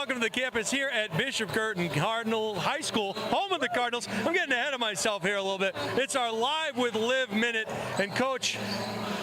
welcome to the campus here at Bishop Guertin Cardinal High School, home of the Cardinals. I'm getting ahead of myself here a little bit. It's our Live with Liv minute. And Coach,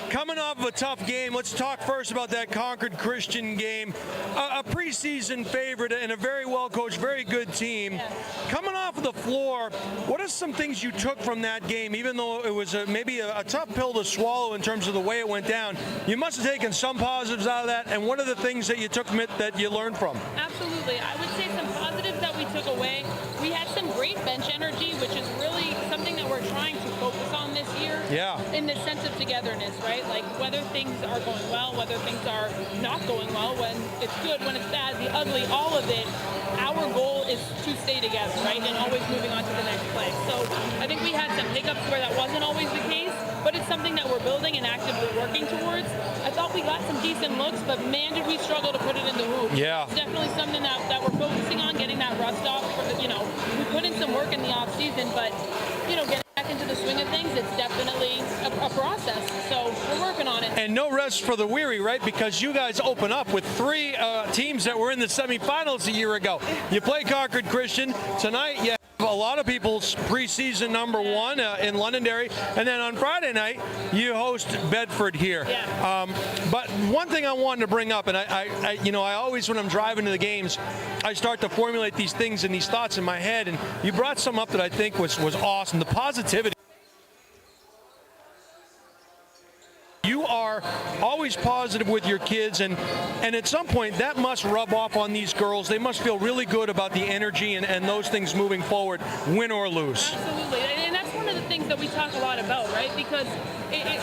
coming off of a tough game, let's talk first about that Concord Christian game. A preseason favorite and a very well-coached, very good team. Coming off of the floor, what are some things you took from that game, even though it was maybe a tough pill to swallow in terms of the way it went down? You must have taken some positives out of that, and what are the things that you took from it that you learned from? Absolutely. I would say some positives that we took away. We had some great bench energy, which is really something that we're trying to focus on this year. Yeah. In the sense of togetherness, right? Like whether things are going well, whether things are not going well, when it's good, when it's bad, the ugly, all of it. Our goal is to stay together, right? And always moving on to the next play. So I think we had some hiccups where that wasn't always the case, but it's something that we're building and actively working towards. I thought we got some decent looks, but man, did we struggle to put it in the hoop. Yeah. It's definitely something that we're focusing on, getting that rust off. We put in some work in the off season, but getting back into the swing of things, it's definitely a process. So we're working on it. And no rest for the weary, right? Because you guys open up with three teams that were in the semifinals a year ago. You play Concord Christian tonight. You have a lot of people's preseason number one in Londonderry, and then on Friday night you host Bedford here. Yeah. But one thing I wanted to bring up, and I always, when I'm driving to the games, I start to formulate these things and these thoughts in my head, and you brought some up that I think was awesome. The positivity. You are always positive with your kids, and at some point that must rub off on these girls. They must feel really good about the energy and those things moving forward, win or lose. Absolutely, and that's one of the things that we talk a lot about, right? Because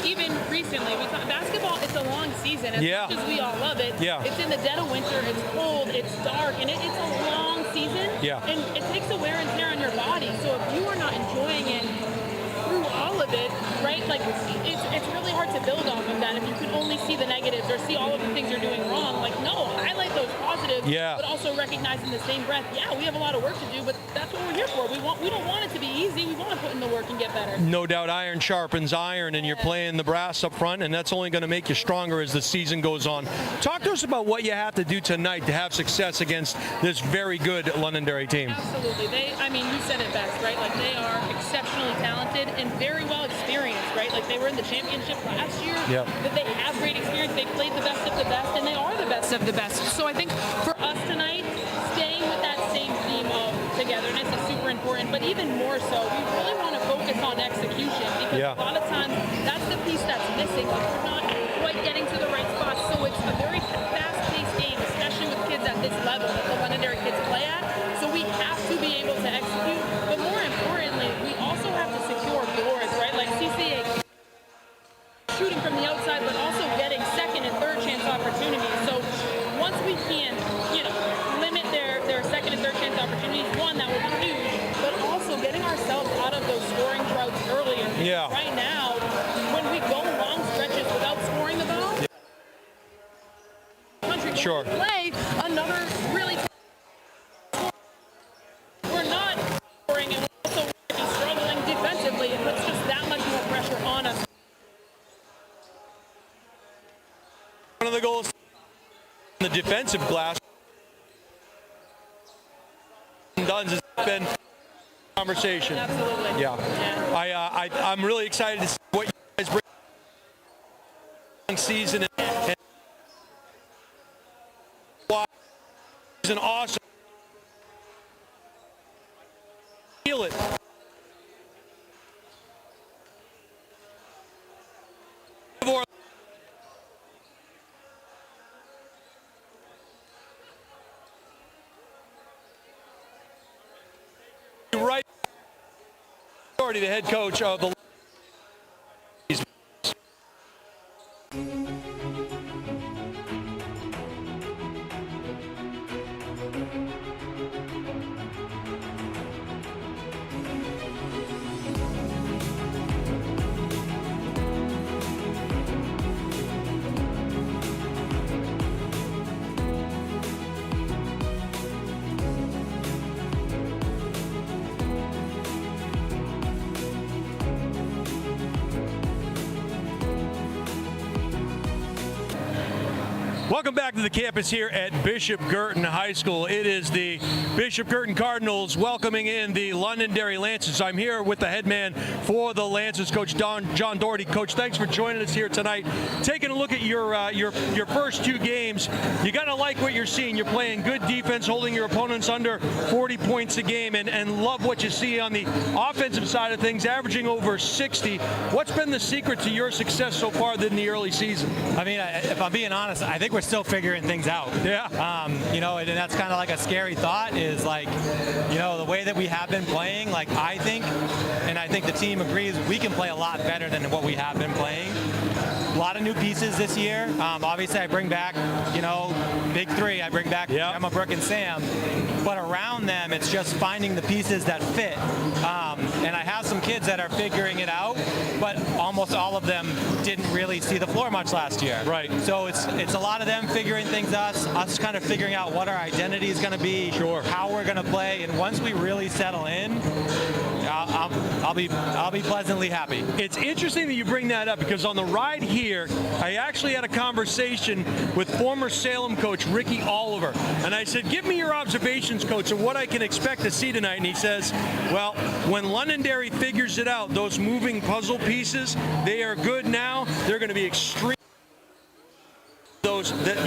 even recently, we talk basketball. It's a long season, as much as we all love it. Yeah. It's in the dead of winter. It's cold. It's dark, and it's a long season. Yeah. And it takes a wear and tear on your body. So if you are not enjoying it through all of it, right? Like it's really hard to build off of that if you can only see the negatives or see all of the things you're doing wrong. Like, no, highlight those positives, but also recognize in the same breath, we have a lot of work to do, but that's what we're here for. We don't want it to be easy. We want to put in the work and get better. No doubt, iron sharpens iron, and you're playing the brass up front, and that's only going to make you stronger as the season goes on. Talk to us about what you have to do tonight to have success against this very good Londonderry team. Absolutely. You said it best, right? Like, they are exceptionally talented and very well experienced, right? Like, they were in the championship last year. That they have great experience. They played the best of the best, and they are the best of the best. So I think for us tonight, staying with that same theme of togetherness is super important, but even more so, we really want to focus on execution, because a lot of times that's the piece that's missing. Like, we're not quite getting to the right spot. So it's a very fast-paced game, especially with kids at this level that the Londonderry kids play at. So we have to be able to execute, but more importantly, we also have to secure boards, right? Like CCA shooting from the outside, but also getting second and third chance opportunities. So once we can, limit their second and third chance opportunities, one, that will be huge, but also getting ourselves out of those scoring droughts earlier. Right now, when we go long stretches without scoring the ball, play another really we're not scoring, and we're also struggling defensively. It puts just that much more pressure on us. One of the goals in the defensive glass has been conversation. Absolutely. I'm really excited to see what you guys bring season and is an awesome. Feel it. Right, already the head coach of the Welcome back to the campus here at Bishop Guertin High School. It is the Bishop Guertin Cardinals welcoming in the Londonderry Lancers. I'm here with the head man for the Lancers, Coach John Doherty. Coach, thanks for joining us here tonight. Taking a look at your first two games, you got to like what you're seeing. You're playing good defense, holding your opponents under 40 points a game, and love what you see on the offensive side of things, averaging over 60. What's been the secret to your success so far in the early season? I mean, if I'm being honest, I think we're still figuring things out. Yeah. And that's kind of like a scary thought is like, the way that we have been playing, like I think the team agrees we can play a lot better than what we have been playing. A lot of new pieces this year. Obviously, I bring back, big three. I bring back Emma, Brooke, and Sam. But around them, it's just finding the pieces that fit. And I have some kids that are figuring it out, but almost all of them didn't really see the floor much last year. Right. So it's a lot of them figuring things out, us kind of figuring out what our identity is going to be, how we're going to play, and once we really settle in, I'll be pleasantly happy. It's interesting that you bring that up because on the ride here, I actually had a conversation with former Salem coach Ricky Oliver, and I said, "Give me your observations, coach, of what I can expect to see tonight." And he says, "Well, when Londonderry figures it out, those moving puzzle pieces, they are good now. They're going to be extreme." Those that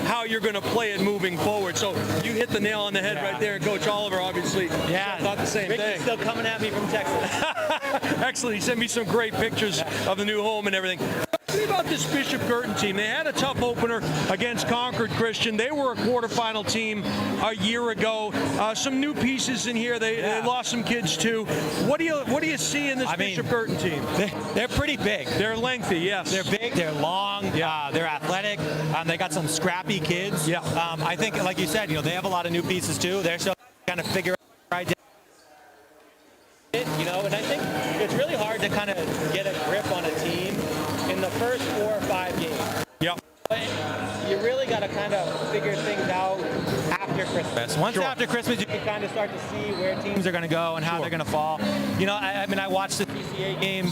how you're going to play it moving forward. So you hit the nail on the head right there. And Coach Oliver obviously thought the same Ricky's thing. Still coming at me from Texas. Excellent. He sent me some great pictures of the new home and everything. Tell me about this Bishop Guertin team. They had a tough opener against Concord Christian. They were a quarterfinal team a year ago. Some new pieces in here. They lost some kids too. What do you see in this Bishop Guertin team? They're pretty big. They're lengthy, yes. They're big. They're long. They're athletic. They got some scrappy kids. Yeah. I think, like you said, they have a lot of new pieces too. They're still kind of figure out and I think it's really hard to kind of get a grip on a team in the first 4 or 5 games. Yep. But you really got to kind of figure things out after Christmas. Once after Christmas, you can kind of start to see where teams are going to go and how they're going to fall. I watched the PCA game.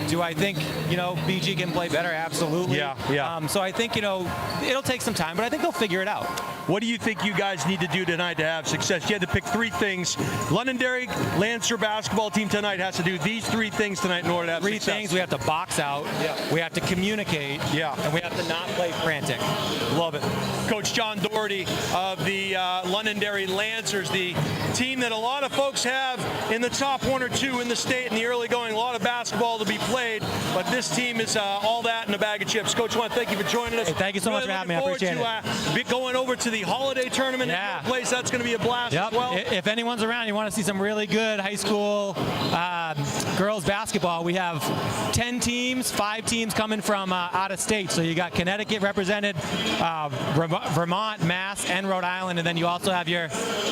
Do I think, BG can play better? Absolutely. Yeah. So I think, it'll take some time, but I think they'll figure it out. What do you think you guys need to do tonight to have success? You had to pick 3 things. Londonderry Lancer basketball team tonight has to do these 3 things tonight in order to have success. 3 things. We have to box out. We have to communicate. And we have to not play frantic. Love it. Coach John Doherty of the Londonderry Lancers, the team that a lot of folks have in the top 1 or 2 in the state in the early going. A lot of basketball to be played, but this team is all that in a bag of chips. Coach, I want to thank you for joining us. Hey, thank you so much for having me. I appreciate it. Going over to the holiday tournament in your place. That's going to be a blast as well. If anyone's around, you want to see some really good high school girls basketball, we have 10 teams, 5 teams coming from out of state. So you got Connecticut represented, Vermont, Mass, and Rhode Island, and then you also have your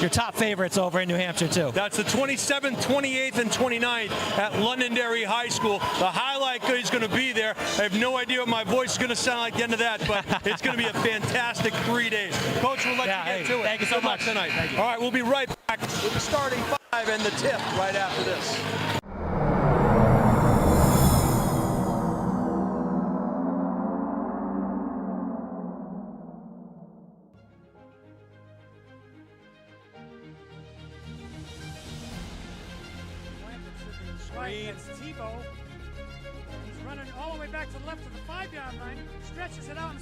top favorites over in New Hampshire too. That's the 27th, 28th, and 29th at Londonderry High School. The highlight is going to be there. I have no idea what my voice is going to sound like at the end of that, but it's going to be a fantastic 3 days. Coach, we'll let you get to it. Thank you so much tonight. All right, we'll be right back with the starting 5 and the tip right after this. It's Tebow. He's running all the way back to the left of the 5-yard line. Stretches it out.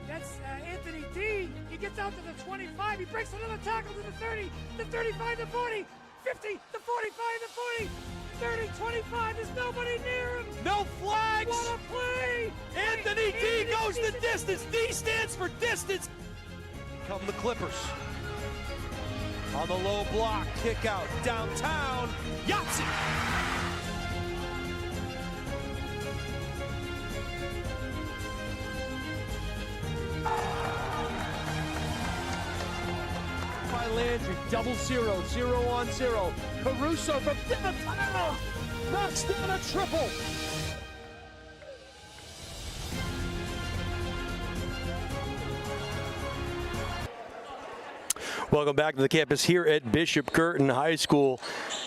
That's Anthony D. He gets out to the 25. He breaks another tackle to the 30, the 35, the 40, 50, the 45, the 40, 30, 25. There's nobody near him. No flags. What a play. Anthony D goes the distance. D stands for distance. Come the Clippers. On the low block, kick out, downtown, Yahtzee. By Landry, 0-0, 0-on-0. Caruso from the tunnel, knocks down a triple. Welcome back to the campus here at Bishop Guertin High School.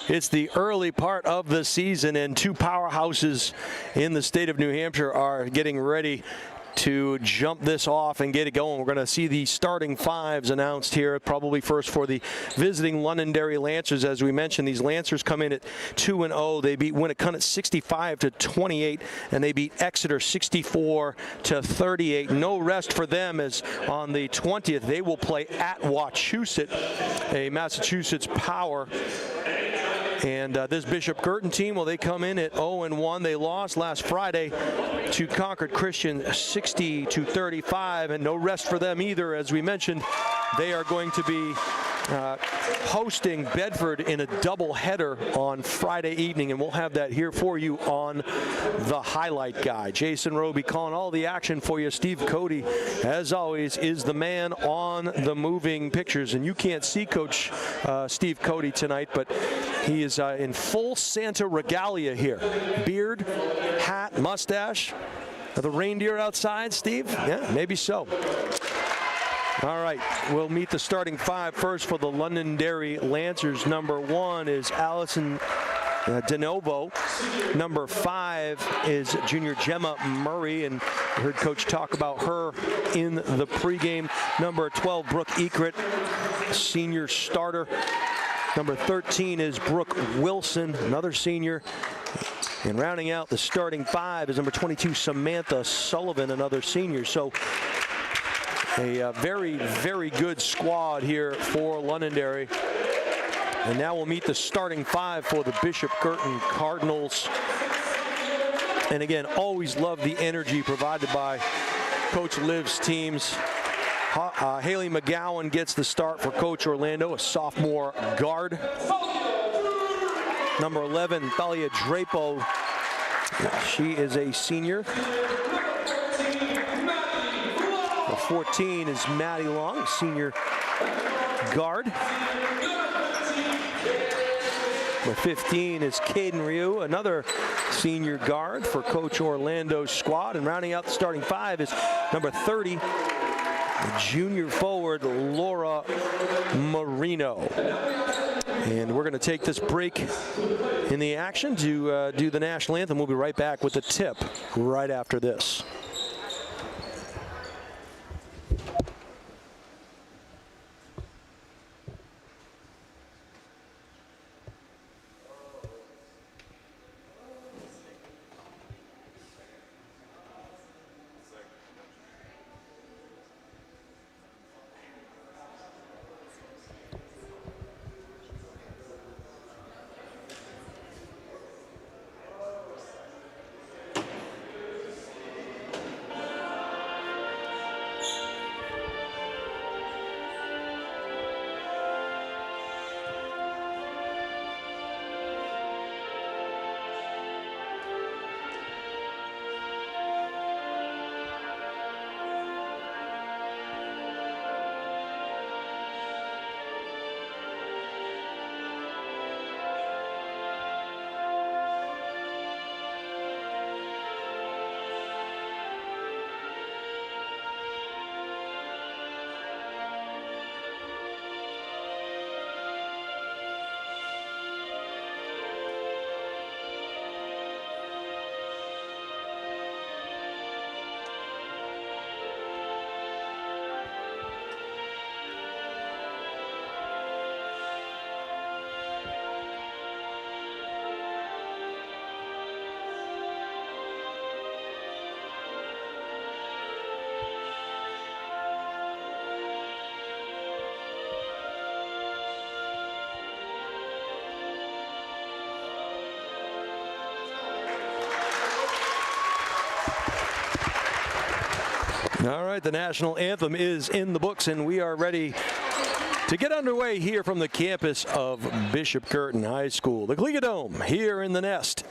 It's the early part of the season, and 2 powerhouses in the state of New Hampshire are getting ready to jump this off and get it going. We're going to see the starting fives announced here, probably first for the visiting Londonderry Lancers. As we mentioned, these Lancers come in at 2-0. They beat Winnicott 65-28, and they beat Exeter 64-38. No rest for them, as on the 20th they will play at Wachusett, a Massachusetts power. And this Bishop Guertin team, well, they come in at 0-1. They lost last Friday to Concord Christian 60-35, and no rest for them either. As we mentioned, they are going to be hosting Bedford in a doubleheader on Friday evening, and we'll have that here for you on the highlight guy. Jason Roby calling all the action for you. Steve Cody, as always, is the man on the moving pictures, and you can't see Coach Steve Cody tonight, but he is in full Santa regalia here. Beard, hat, mustache. Are the reindeer outside, Steve? Yeah, maybe so. All right, we'll meet the starting five first for the Londonderry Lancers. Number 1 is Allison DeNovo. Number 5 is junior Gemma Murray, and I heard Coach talk about her in the pregame. Number 12, Brooke Ekrit, senior starter. Number 13 is Brooke Wilson, another senior. And rounding out the starting 5 is number 22, Samantha Sullivan, another senior. So a very, very good squad here for Londonderry. And now we'll meet the starting 5 for the Bishop Guertin Cardinals. And again, always love the energy provided by Coach Liv's teams. Haley McGowan gets the start for Coach Orlando, a sophomore guard. Number 11, Thalia Drapo. She is a senior. Number 14 is Maddie Long, senior guard. Number 15 is Caden Ryu, another senior guard for Coach Orlando's squad. And rounding out the starting 5 is number 30, junior forward Laura Marino. And we're going to take this break in the action to do the national anthem. We'll be right back with the tip right after this. All right, the national anthem is in the books, and we are ready to get underway here from the campus of Bishop Guertin High School. The Kliga Dome here in the nest.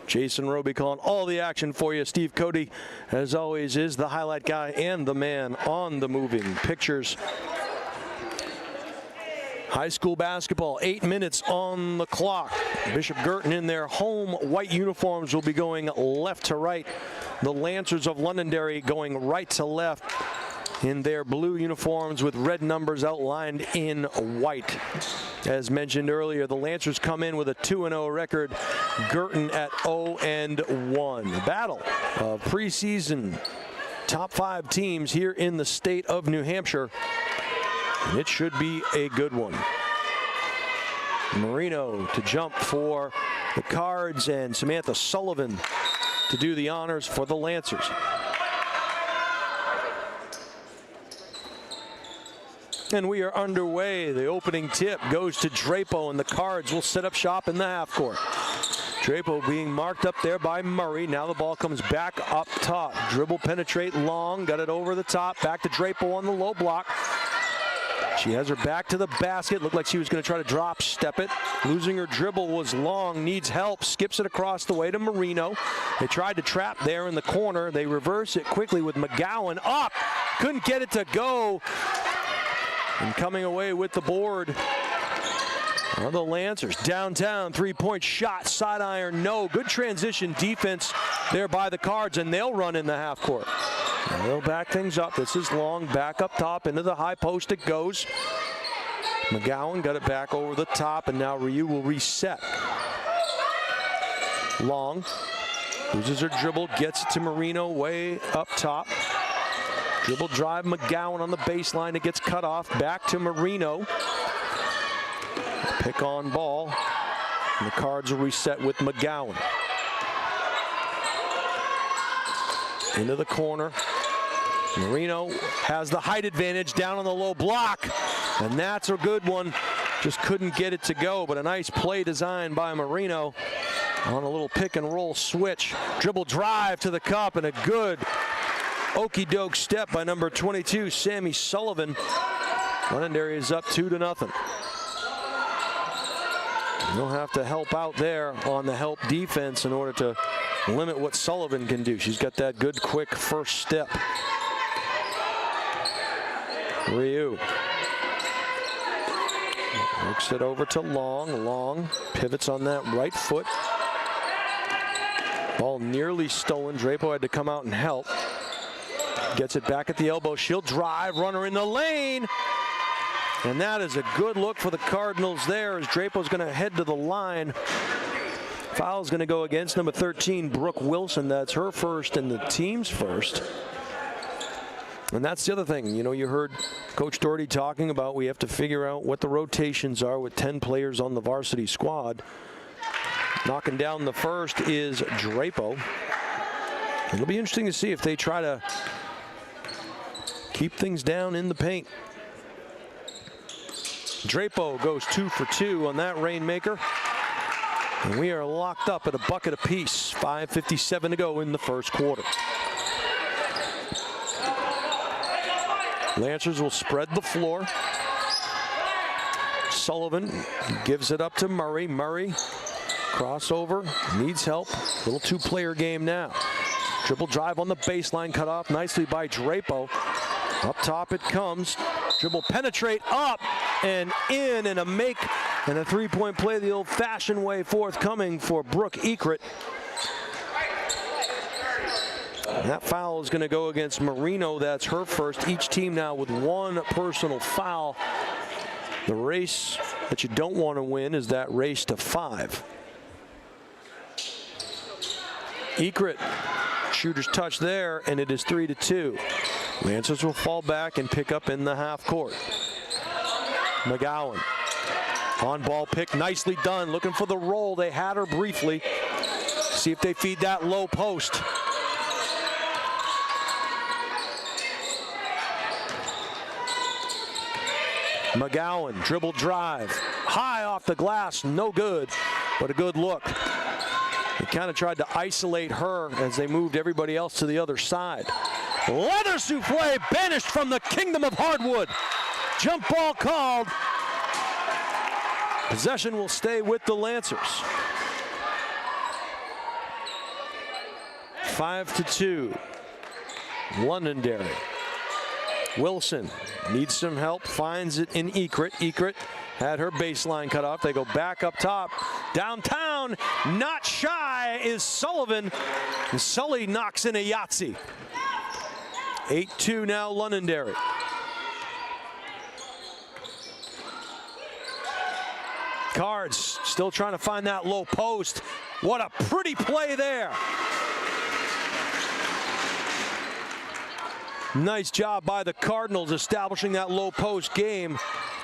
Jason Roby calling all the action for you. Steve Cody, as always, is the highlight guy and the man on the moving pictures. High school basketball, 8 minutes on the clock. Bishop Guertin in their home white uniforms will be going left to right. The Lancers of Londonderry going right to left in their blue uniforms with red numbers outlined in white. As mentioned earlier, the Lancers come in with a 2-0 record, Guertin at 0-1. Battle of preseason top 5 teams here in the state of New Hampshire, and it should be a good one. Marino to jump for the Cards, and Samantha Sullivan to do the honors for the Lancers. And we are underway. The opening tip goes to Drapo, and the Cards will set up shop in the half court. Drapo being marked up there by Murray. Now the ball comes back up top. Dribble, penetrate, Long, got it over the top. Back to Drapo on the low block. She has her back to the basket. Looked like she was going to try to drop step it. Losing her dribble was Long, needs help. Skips it across the way to Marino. They tried to trap there in the corner. They reverse it quickly with McGowan up. Couldn't get it to go. And coming away with the board are the Lancers. Downtown, three-point shot, side iron, no. Good transition defense there by the Cards, and they'll run in the half court. And they'll back things up. This is Long, back up top, into the high post it goes. McGowan got it back over the top, and now Ryu will reset. Long loses her dribble, gets it to Marino way up top. Dribble drive, McGowan on the baseline. It gets cut off. Back to Marino. Pick on ball. And the Cards will reset with McGowan. Into the corner. Marino has the height advantage down on the low block. And that's a good one. Just couldn't get it to go. But a nice play design by Marino on a little pick and roll switch. Dribble drive to the cup, and a good okey-doke step by number 22, Sammy Sullivan. Londonderry is up 2-0. You'll have to help out there on the help defense in order to limit what Sullivan can do. She's got that good, quick first step. Ryu works it over to Long. Long pivots on that right foot. Ball nearly stolen. Drapo had to come out and help. Gets it back at the elbow. She'll drive. Runner in the lane. And that is a good look for the Cardinals there as Drapo's going to head to the line. Foul's going to go against number 13, Brooke Wilson. That's her first and the team's first. And that's the other thing. You know, you heard Coach Doherty talking about we have to figure out what the rotations are with 10 players on the varsity squad. Knocking down the first is Drapo. It'll be interesting to see if they try to keep things down in the paint. Drapo goes 2 for 2 on that rainmaker. And we are locked up at a bucket apiece. 5:57 to go in the first quarter. Lancers will spread the floor. Sullivan gives it up to Murray. Murray, crossover, needs help. Little two-player game now. Triple drive on the baseline, cut off nicely by Drapo. Up top it comes. Dribble penetrate up and in, and a make and a three-point play the old-fashioned way forthcoming for Brooke Guertin. That foul is going to go against Marino. That's her first. Each team now with one personal foul. The race that you don't want to win is that race to 5. Guertin, shooter's touch there, and it is 3-2. Lancers will fall back and pick up in the half court. McGowan on ball pick, nicely done. Looking for the roll. They had her briefly. See if they feed that low post. McGowan, dribble drive, high off the glass, no good, but a good look. They kind of tried to isolate her as they moved everybody else to the other side. Leather souffle banished from the kingdom of hardwood. Jump ball called. Possession will stay with the Lancers. 5-2. Londonderry. Wilson needs some help, finds it in Guertin. Guertin had her baseline cut off. They go back up top. Downtown, not shy is Sullivan. And Sully knocks in a Yahtzee. 8-2 now Londonderry. Cards still trying to find that low post. What a pretty play there. Nice job by the Cardinals establishing that low post game.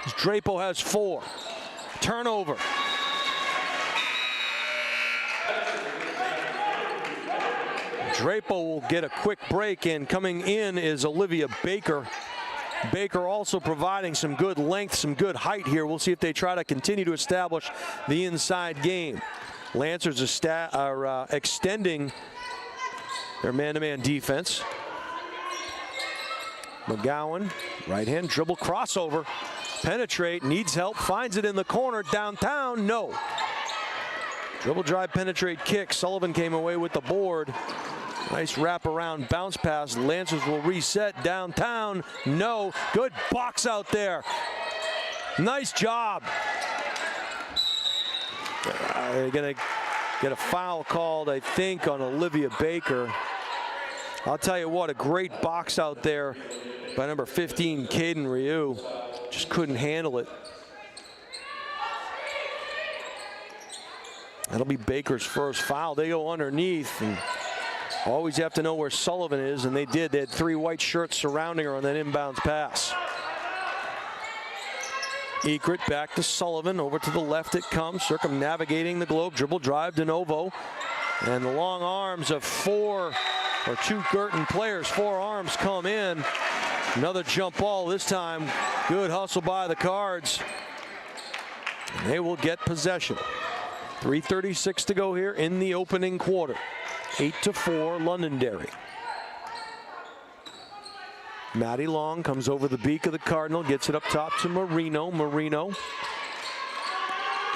Drapo has 4. Turnover. Drapo will get a quick break, and coming in is Olivia Baker. Baker also providing some good length, some good height here. We'll see if they try to continue to establish the inside game. Lancers are extending their man-to-man defense. McGowan, right hand dribble, crossover, penetrate, needs help, finds it in the corner, downtown, no. Dribble drive, penetrate, kick. Sullivan came away with the board. Nice wraparound bounce pass. Lancers will reset downtown. No. Good box out there. Nice job. They're going to get a foul called, I think, on Olivia Baker. I'll tell you what, a great box out there by number 15, Caden Ryu. Just couldn't handle it. That'll be Baker's first foul. They go underneath, and always have to know where Sullivan is, and they did. They had 3 white shirts surrounding her on that inbounds pass. Egret back to Sullivan. Over to the left it comes, circumnavigating the globe. Dribble drive, de novo. And the long arms of 2 Guertin players. 4 arms come in. Another jump ball this time. Good hustle by the Cards. And they will get possession. 3:36 to go here in the opening quarter. 8-4 Londonderry. Maddie Long comes over the beak of the Cardinal, gets it up top to Marino. Marino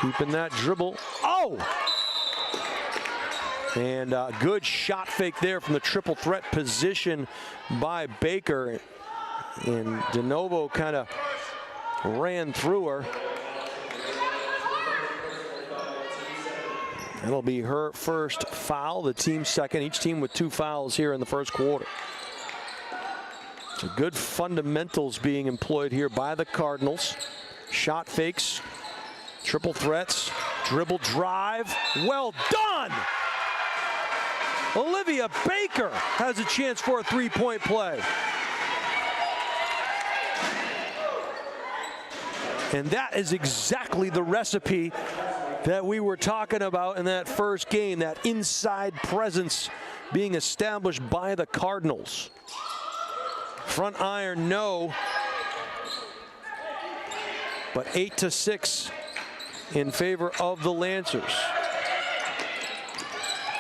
keeping that dribble. Oh! And a good shot fake there from the triple threat position by Baker. And de novo kind of ran through her. That'll be her first foul, the team's second. Each team with 2 fouls here in the first quarter. So good fundamentals being employed here by the Cardinals. Shot fakes, triple threats, dribble drive. Well done! Olivia Baker has a chance for a 3-point play. And that is exactly the recipe that we were talking about in that first game, that inside presence being established by the Cardinals. Front iron, no. But 8-6 in favor of the Lancers.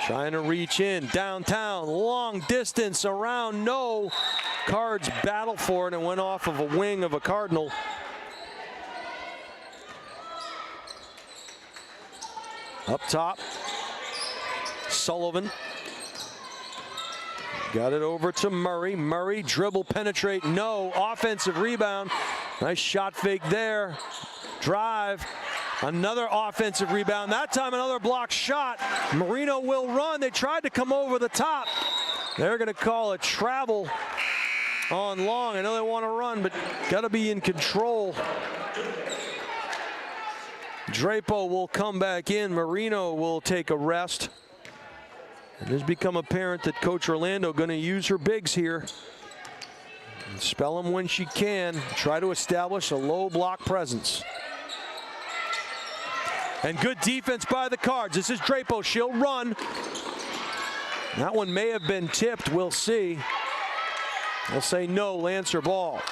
Trying to reach in, downtown, long distance, around, no. Cards battle for it and went off of a wing of a Cardinal. Up top, Sullivan. Got it over to Murray. Murray, dribble, penetrate, no. Offensive rebound. Nice shot fake there. Drive. Another offensive rebound. That time another block shot. Marino will run. They tried to come over the top. They're going to call a travel on Long. I know they want to run, but got to be in control. Drapo will come back in. Marino will take a rest. And it's become apparent that Coach Orlando going to use her bigs here. Spell them when she can. Try to establish a low block presence. And good defense by the Cards. This is Drapo. She'll run. That one may have been tipped. We'll see. They'll say no, Lancer ball.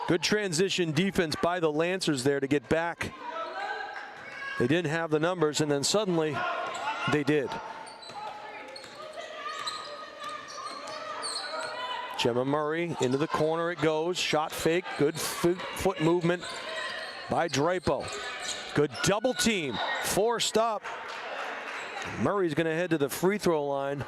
Good transition defense by the Lancers there to get back. They didn't have the numbers, and then suddenly they did. Gemma Murray into the corner it goes. Shot fake, good foot movement by Drapo. Good double team, forced up. Murray's gonna head to the free throw line.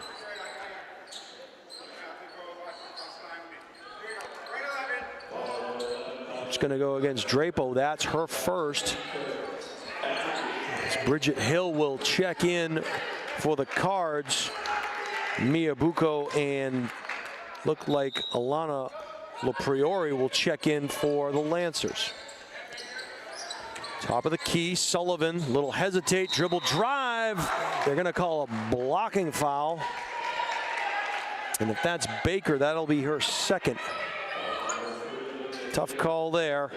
It's going to go against Drapo. That's her first. As Bridget Hill will check in for the Cards. Mia Bucco and look like Alana LaPriori will check in for the Lancers. Top of the key, Sullivan, little hesitate, dribble drive. They're going to call a blocking foul. And if that's Baker, that'll be her second. Tough call there.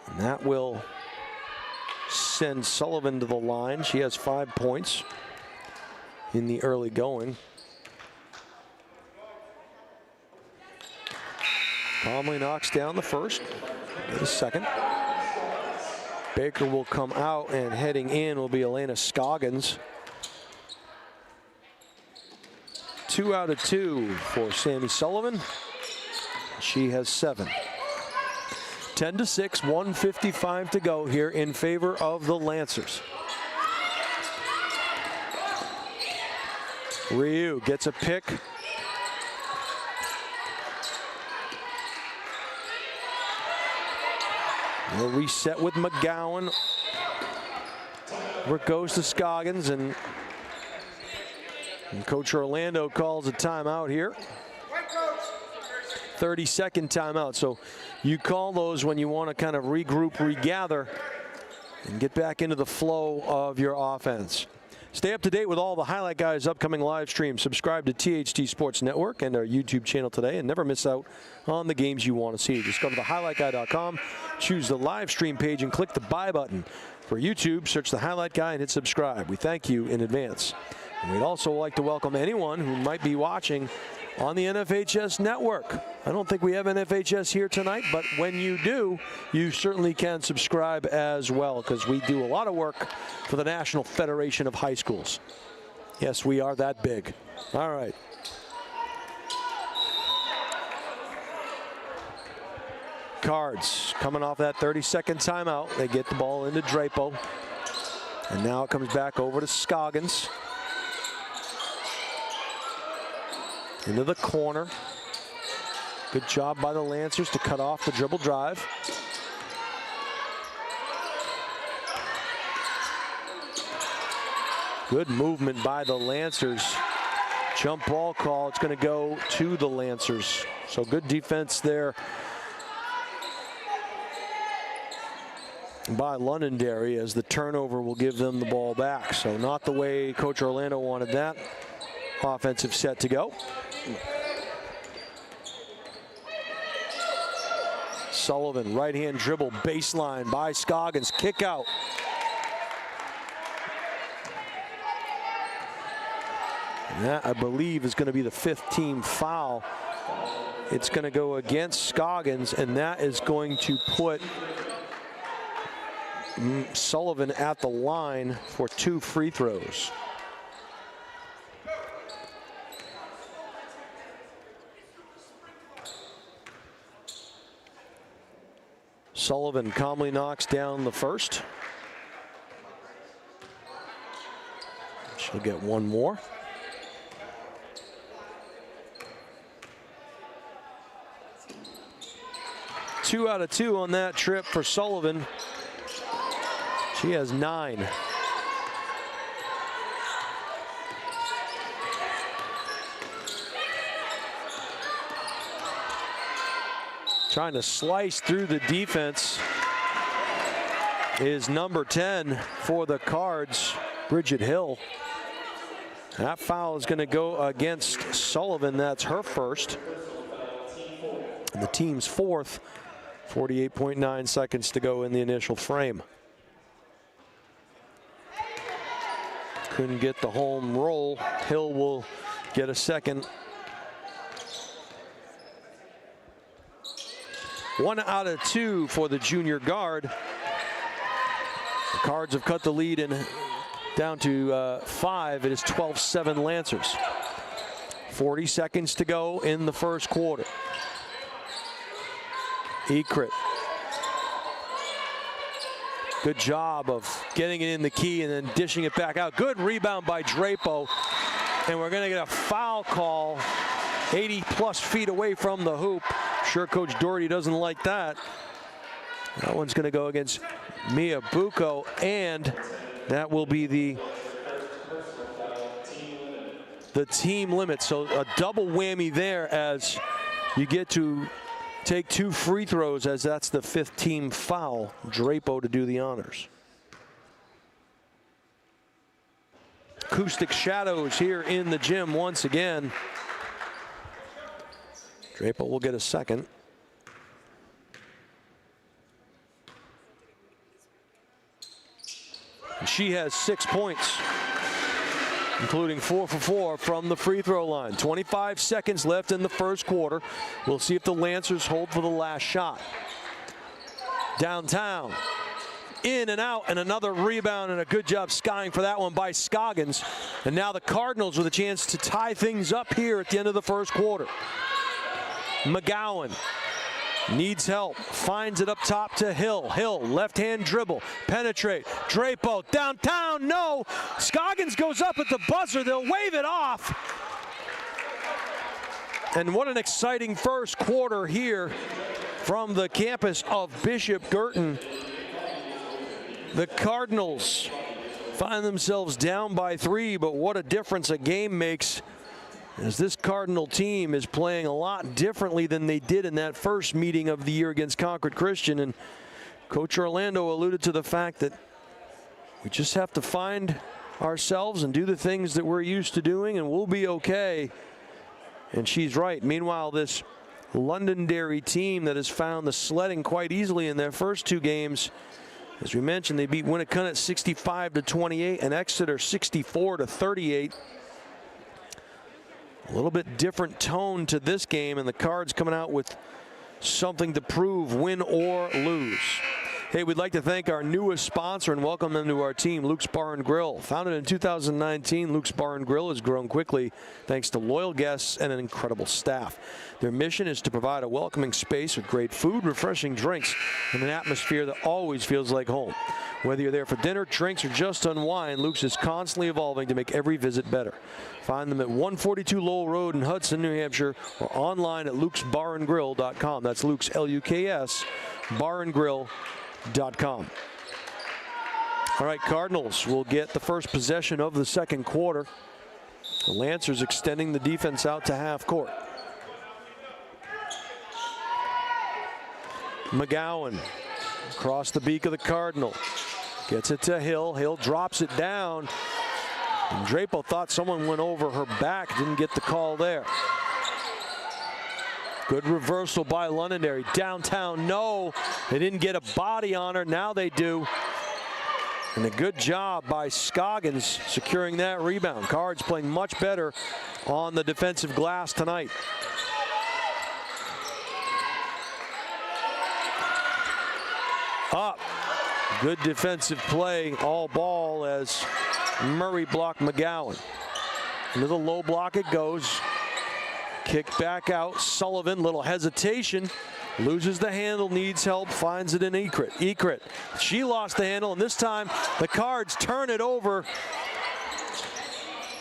And that will send Sullivan to the line. She has 5 points in the early going. Conley knocks down the first, the second. Baker will come out, and heading in will be Elena Scoggins. 2 out of 2 for Sammy Sullivan. She has 7. 10-6, 1:55 to go here in favor of the Lancers. Ryu gets a pick. We'll reset with McGowan. Where it goes to Scoggins, and Coach Orlando calls a timeout here. 30-second timeout. So you call those when you want to kind of regroup, regather, and get back into the flow of your offense. Stay up to date with all the Highlight Guys' upcoming live streams. Subscribe to THT Sports Network and our YouTube channel today, and never miss out on the games you want to see. Just go to thehighlightguy.com, choose the live stream page, and click the buy button. For YouTube, search the Highlight Guy and hit subscribe. We thank you in advance. And we'd also like to welcome anyone who might be watching on the NFHS network. I don't think we have NFHS here tonight, but when you do, you certainly can subscribe as well, because we do a lot of work for the National Federation of High Schools. Yes, we are that big. All right. Cards coming off that 30-second timeout. They get the ball into Drapo. And now it comes back over to Scoggins. Into the corner. Good job by the Lancers to cut off the dribble drive. Good movement by the Lancers. Jump ball call. It's going to go to the Lancers. So good defense there by Londonderry, as the turnover will give them the ball back. So not the way Coach Orlando wanted that offensive set to go. Sullivan, right-hand dribble, baseline by Scoggins, kick out. And that, I believe, is going to be the 5th team foul. It's going to go against Scoggins, and that is going to put Sullivan at the line for 2 free throws. Sullivan calmly knocks down the first. She'll get one more. Two out of 2 on that trip for Sullivan. She has 9. Trying to slice through the defense is number 10 for the Cards, Bridget Hill. That foul is going to go against Sullivan. That's her first. And the team's 4th. 48.9 seconds to go in the initial frame. Couldn't get the home roll. Hill will get a second. 1 out of 2 for the junior guard. The Cards have cut the lead and down to 5. It is 12-7 Lancers. 40 seconds to go in the first quarter. Ekrit. Good job of getting it in the key and then dishing it back out. Good rebound by Drapo. And we're going to get a foul call 80+ feet away from the hoop. Sure, Coach Doherty doesn't like that. That one's going to go against Mia Bucco, and that will be the team limit. So a double whammy there, as you get to take 2 free throws, as that's the 5th team foul. Drapo to do the honors. acoustic shadows here in the gym once again. Drapo will get a second. And she has 6 points, including 4 for 4 from the free throw line. 25 seconds left in the first quarter. We'll see if the Lancers hold for the last shot. Downtown, in and out, and another rebound, and a good job skying for that one by Scoggins. And now the Cardinals with a chance to tie things up here at the end of the first quarter. McGowan needs help, finds it up top to Hill. Hill, left-hand dribble, penetrate, Drapo, downtown, no! Scoggins goes up at the buzzer, they'll wave it off. And what an exciting first quarter here from the campus of Bishop Guertin. The Cardinals find themselves down by 3, but what a difference a game makes, as this Cardinal team is playing a lot differently than they did in that first meeting of the year against Concord Christian. And Coach Orlando alluded to the fact that we just have to find ourselves and do the things that we're used to doing, and we'll be okay. And she's right. Meanwhile, this Londonderry team that has found the sledding quite easily in their first 2 games. As we mentioned, they beat Winnicott 65-28 and Exeter 64-38. A little bit different tone to this game, and the Cards coming out with something to prove, win or lose. Hey, we'd like to thank our newest sponsor and welcome them to our team, Luke's Bar and Grill. Founded in 2019, Luke's Bar and Grill has grown quickly thanks to loyal guests and an incredible staff. Their mission is to provide a welcoming space with great food, refreshing drinks, and an atmosphere that always feels like home. Whether you're there for dinner, drinks, or just unwind, Luke's is constantly evolving to make every visit better. Find them at 142 Lowell Road in Hudson, New Hampshire, or online at lukesbarandgrill.com. That's Luke's, L-U-K-S, barandgrill.com. All right, Cardinals will get the first possession of the second quarter. The Lancers extending the defense out to half court. McGowan across the beak of the Cardinal. Gets it to Hill. Hill drops it down. And Drapo thought someone went over her back. Didn't get the call there. Good reversal by Londonderry. Downtown, no. They didn't get a body on her. Now they do. And a good job by Scoggins securing that rebound. Cards playing much better on the defensive glass tonight. Up. Good defensive play, all ball, as Murray blocked McGowan. Into the low block it goes. Kick back out. Sullivan, little hesitation. Loses the handle, needs help, finds it in Ekrit. Ekrit, she lost the handle, and this time the Cards turn it over.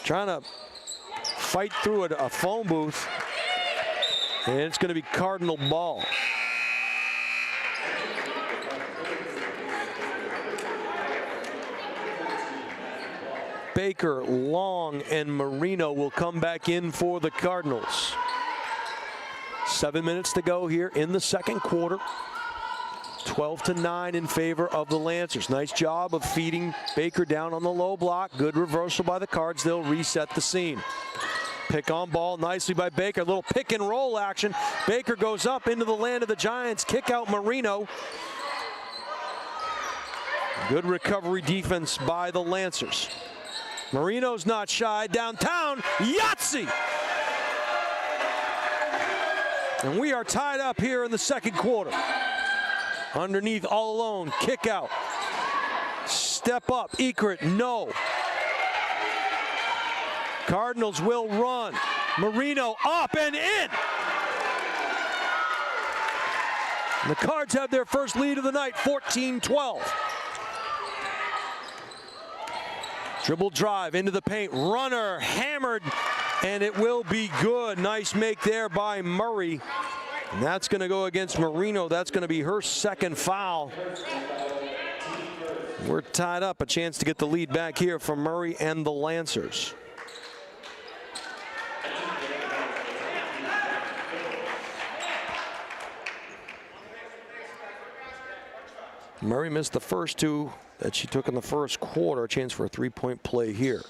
Trying to fight through a phone booth. And it's going to be Cardinal ball. Baker, Long, and Marino will come back in for the Cardinals. 7 minutes to go here in the second quarter. 12-9 in favor of the Lancers. Nice job of feeding Baker down on the low block. Good reversal by the Cards. They'll reset the scene. Pick on ball nicely by Baker. A little pick and roll action. Baker goes up into the land of the Giants. Kick out Marino. Good recovery defense by the Lancers. Marino's not shy. Downtown, Yahtzee! And we are tied up here in the second quarter. Underneath, all alone, kick out. Step up, Ekrit, no. Cardinals will run. Marino up and in. And the Cards have their first lead of the night, 14-12. Dribble drive into the paint, runner hammered, and it will be good. Nice make there by Murray. And that's going to go against Marino. That's going to be her second foul. We're tied up. A chance to get the lead back here from Murray and the Lancers. Murray missed the first two that she took in the first quarter. A chance for a three-point play here.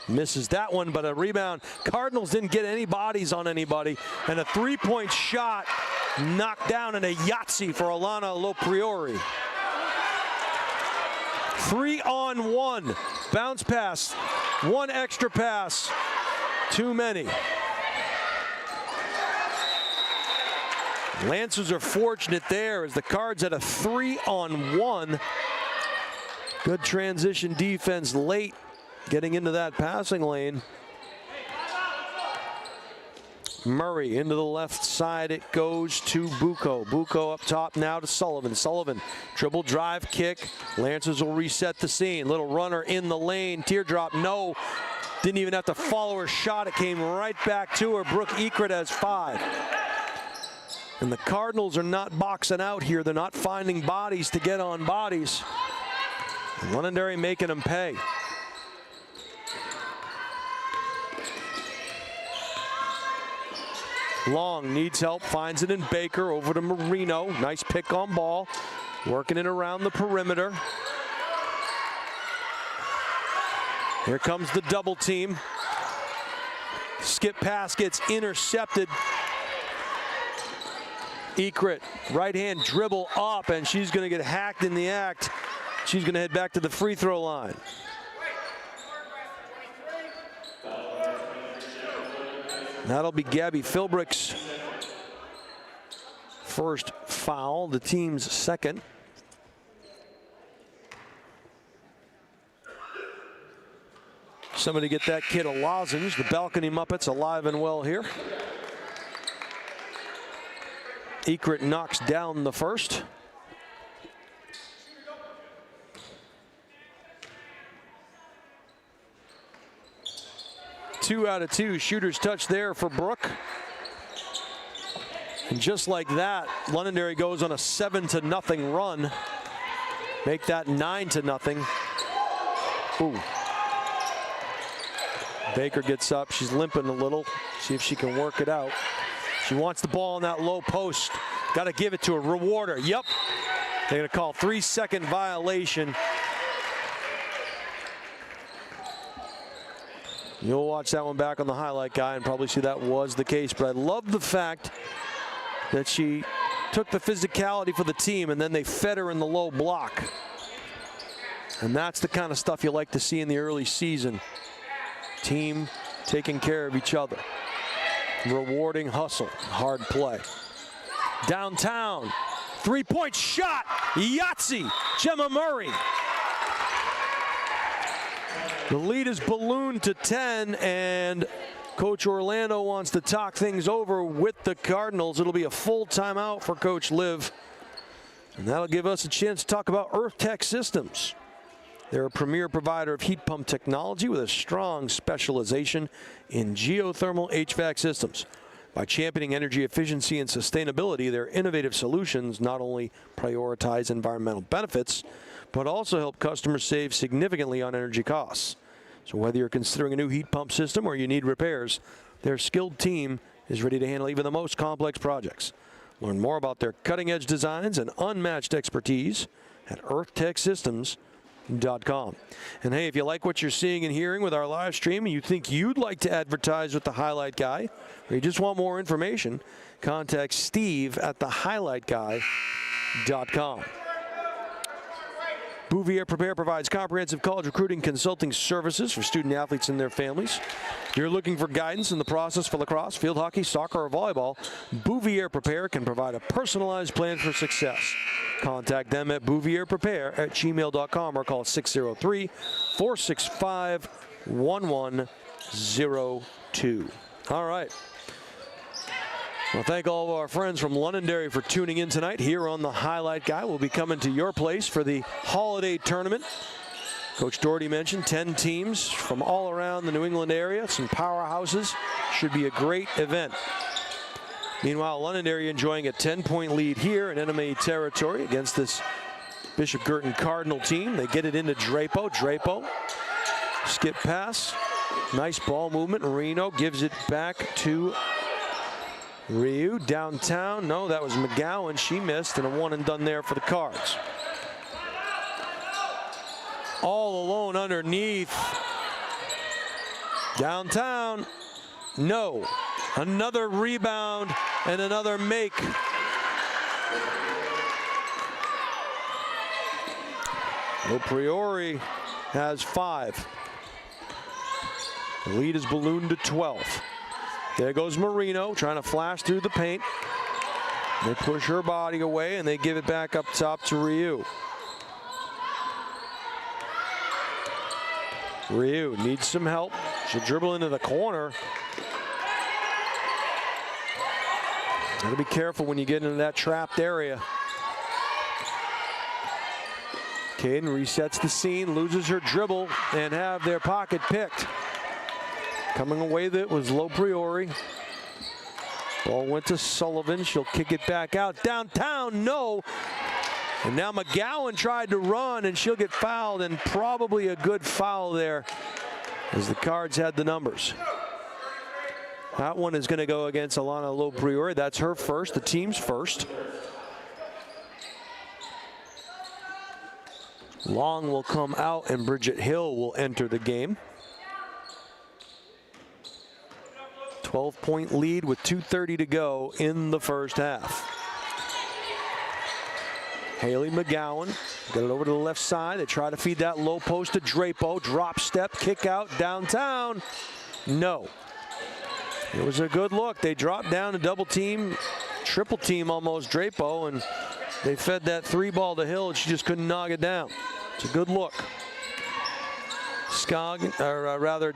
Misses that one, but a rebound. Cardinals didn't get any bodies on anybody, and a three-point shot knocked down in a Yahtzee for Alana Lopriori. 3-on-1. Bounce pass. One extra pass. Too many. Lancers are fortunate there as the Cards had a 3-on-1. Good transition defense late, getting into that passing lane. Murray into the left side. It goes to Bucco. Bucco up top now to Sullivan. Sullivan dribble drive kick. Lancers will reset the scene. Little runner in the lane. Teardrop, no. Didn't even have to follow her shot. It came right back to her. Brooke Ekert has 5. And the Cardinals are not boxing out here. They're not finding bodies to get on bodies. Londonderry making them pay. Long needs help, finds it in Baker, over to Marino. Nice pick on ball, working it around the perimeter. Here comes the double team. Skip pass gets intercepted. Ekert, right hand dribble up, and she's going to get hacked in the act. She's going to head back to the free throw line. That'll be Gabby Philbrick's first foul, the team's second. Somebody get that kid a lozenge. The balcony Muppets alive and well here. Ekert knocks down the first. Two out of 2, shooter's touch there for Brooke. And just like that, Londonderry goes on a 7-0 run. Make that 9-0. Ooh. Baker gets up, she's limping a little. See if she can work it out. She wants the ball in that low post. Got to give it to her, reward her. Yep, they're gonna call 3-second violation. You'll watch that one back on the highlight guy and probably see that was the case. But I love the fact that she took the physicality for the team and then they fed her in the low block. And that's the kind of stuff you like to see in the early season. Team taking care of each other. Rewarding hustle, hard play. Downtown, three-point shot, Yahtzee, Gemma Murray. The lead is ballooned to 10, and Coach Orlando wants to talk things over with the Cardinals. It'll be a full timeout for Coach Liv, and that'll give us a chance to talk about Earth Tech Systems. They're a premier provider of heat pump technology with a strong specialization in geothermal HVAC systems. By championing energy efficiency and sustainability, their innovative solutions not only prioritize environmental benefits, but also help customers save significantly on energy costs. So whether you're considering a new heat pump system or you need repairs, their skilled team is ready to handle even the most complex projects. Learn more about their cutting-edge designs and unmatched expertise at earthtechsystems.com. And hey, if you like what you're seeing and hearing with our live stream and you think you'd like to advertise with the Highlight Guy, or you just want more information, contact Steve at thehighlightguy.com. Bouvier Prepare provides comprehensive college recruiting consulting services for student athletes and their families. If you're looking for guidance in the process for lacrosse, field hockey, soccer, or volleyball, Bouvier Prepare can provide a personalized plan for success. Contact them at bouvierprepare@gmail.com or call 603-465-1102. All right. Well, thank all of our friends from Londonderry for tuning in tonight here on the Highlight Guy. We'll be coming to your place for the holiday tournament. Coach Doherty mentioned 10 teams from all around the New England area, some powerhouses. Should be a great event. Meanwhile, Londonderry enjoying a 10-point lead here in enemy territory against this Bishop Guertin Cardinal team. They get it into Drapeau. Drapeau, skip pass, nice ball movement. Reno gives it back to Ryu. Downtown, no, that was McGowan. She missed, and a one and done there for the Cards. All alone underneath. Downtown, no. Another rebound and another make. Priori has 5. The lead is ballooned to 12. There goes Marino trying to flash through the paint. They push her body away and they give it back up top to Ryu. Ryu needs some help. She'll dribble into the corner. Gotta be careful when you get into that trapped area. Caden resets the scene, loses her dribble, and have their pocket picked. Coming away with it was Priori. Ball went to Sullivan. She'll kick it back out. Downtown, no. And now McGowan tried to run, and she'll get fouled, and probably a good foul there as the Cards had the numbers. That one is going to go against Alana Priori. That's her first, the team's first. Long will come out, and Bridget Hill will enter the game. 12-point lead with 2:30 to go in the first half. Haley McGowan got it over to the left side. They try to feed that low post to Drapo. Drop step, kick out, downtown. No. It was a good look. They dropped down to double team, triple team almost Drapo, and they fed that 3-ball to Hill, and she just couldn't knock it down. It's a good look.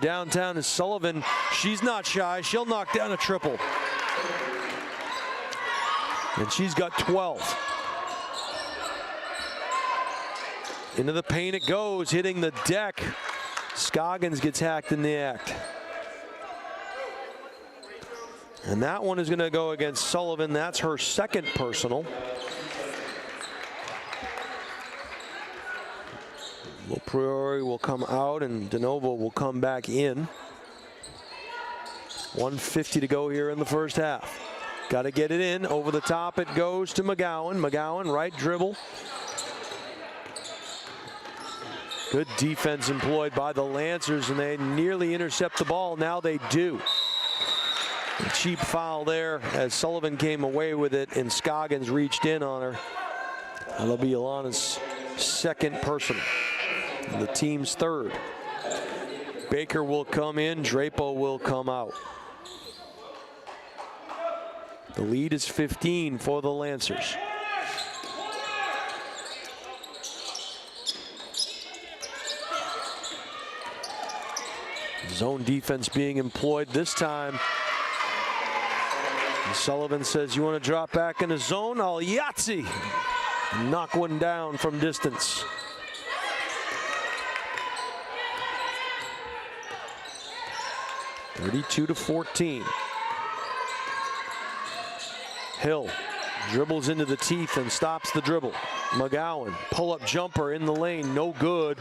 Downtown is Sullivan. She's not shy. She'll knock down a triple. And she's got 12. Into the paint it goes, hitting the deck. Scoggins gets hacked in the act. And that one is going to go against Sullivan. That's her second personal. Priori will come out and DeNovo will come back in. 1:50 to go here in the first half. Got to get it in. Over the top it goes to McGowan. McGowan, right dribble. Good defense employed by the Lancers, and they nearly intercept the ball. Now they do. A cheap foul there as Sullivan came away with it and Scoggins reached in on her. That'll be Alana's second personal. The team's third. Baker will come in, Drapo will come out. The lead is 15 for the Lancers. Zone defense being employed this time. And Sullivan says, you want to drop back in the zone? I'll Yahtzee. Knock one down from distance. (32-14). Hill dribbles into the teeth and stops the dribble. McGowan, pull-up jumper in the lane, no good.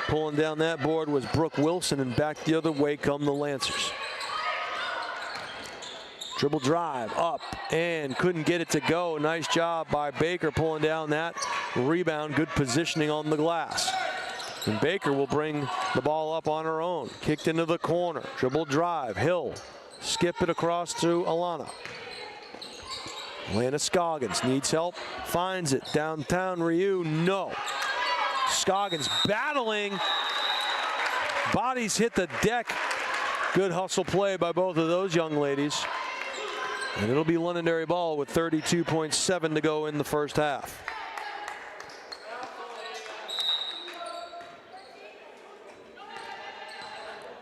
Pulling down that board was Brooke Wilson, and back the other way come the Lancers. Dribble drive up and couldn't get it to go. Nice job by Baker pulling down that rebound. Good positioning on the glass. And Baker will bring the ball up on her own. Kicked into the corner. Dribble drive. Hill. Skip it across to Alana. Alana Scoggins needs help. Finds it. Downtown Ryu. No. Scoggins battling. Bodies hit the deck. Good hustle play by both of those young ladies. And it'll be Londonderry ball with 32.7 to go in the first half.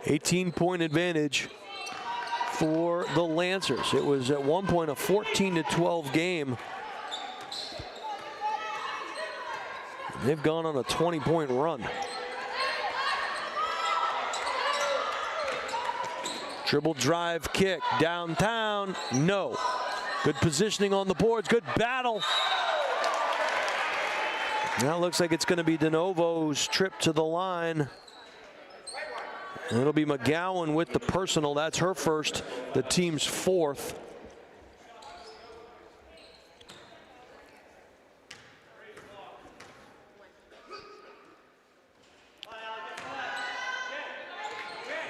(18-point advantage for the Lancers. It was at one point a 14-12 game. They've gone on a 20-point run. Dribble drive kick downtown. No. Good positioning on the boards. Good battle. Now it looks like it's going to be DeNovo's trip to the line. And it'll be McGowan with the personal. That's her first, the team's fourth.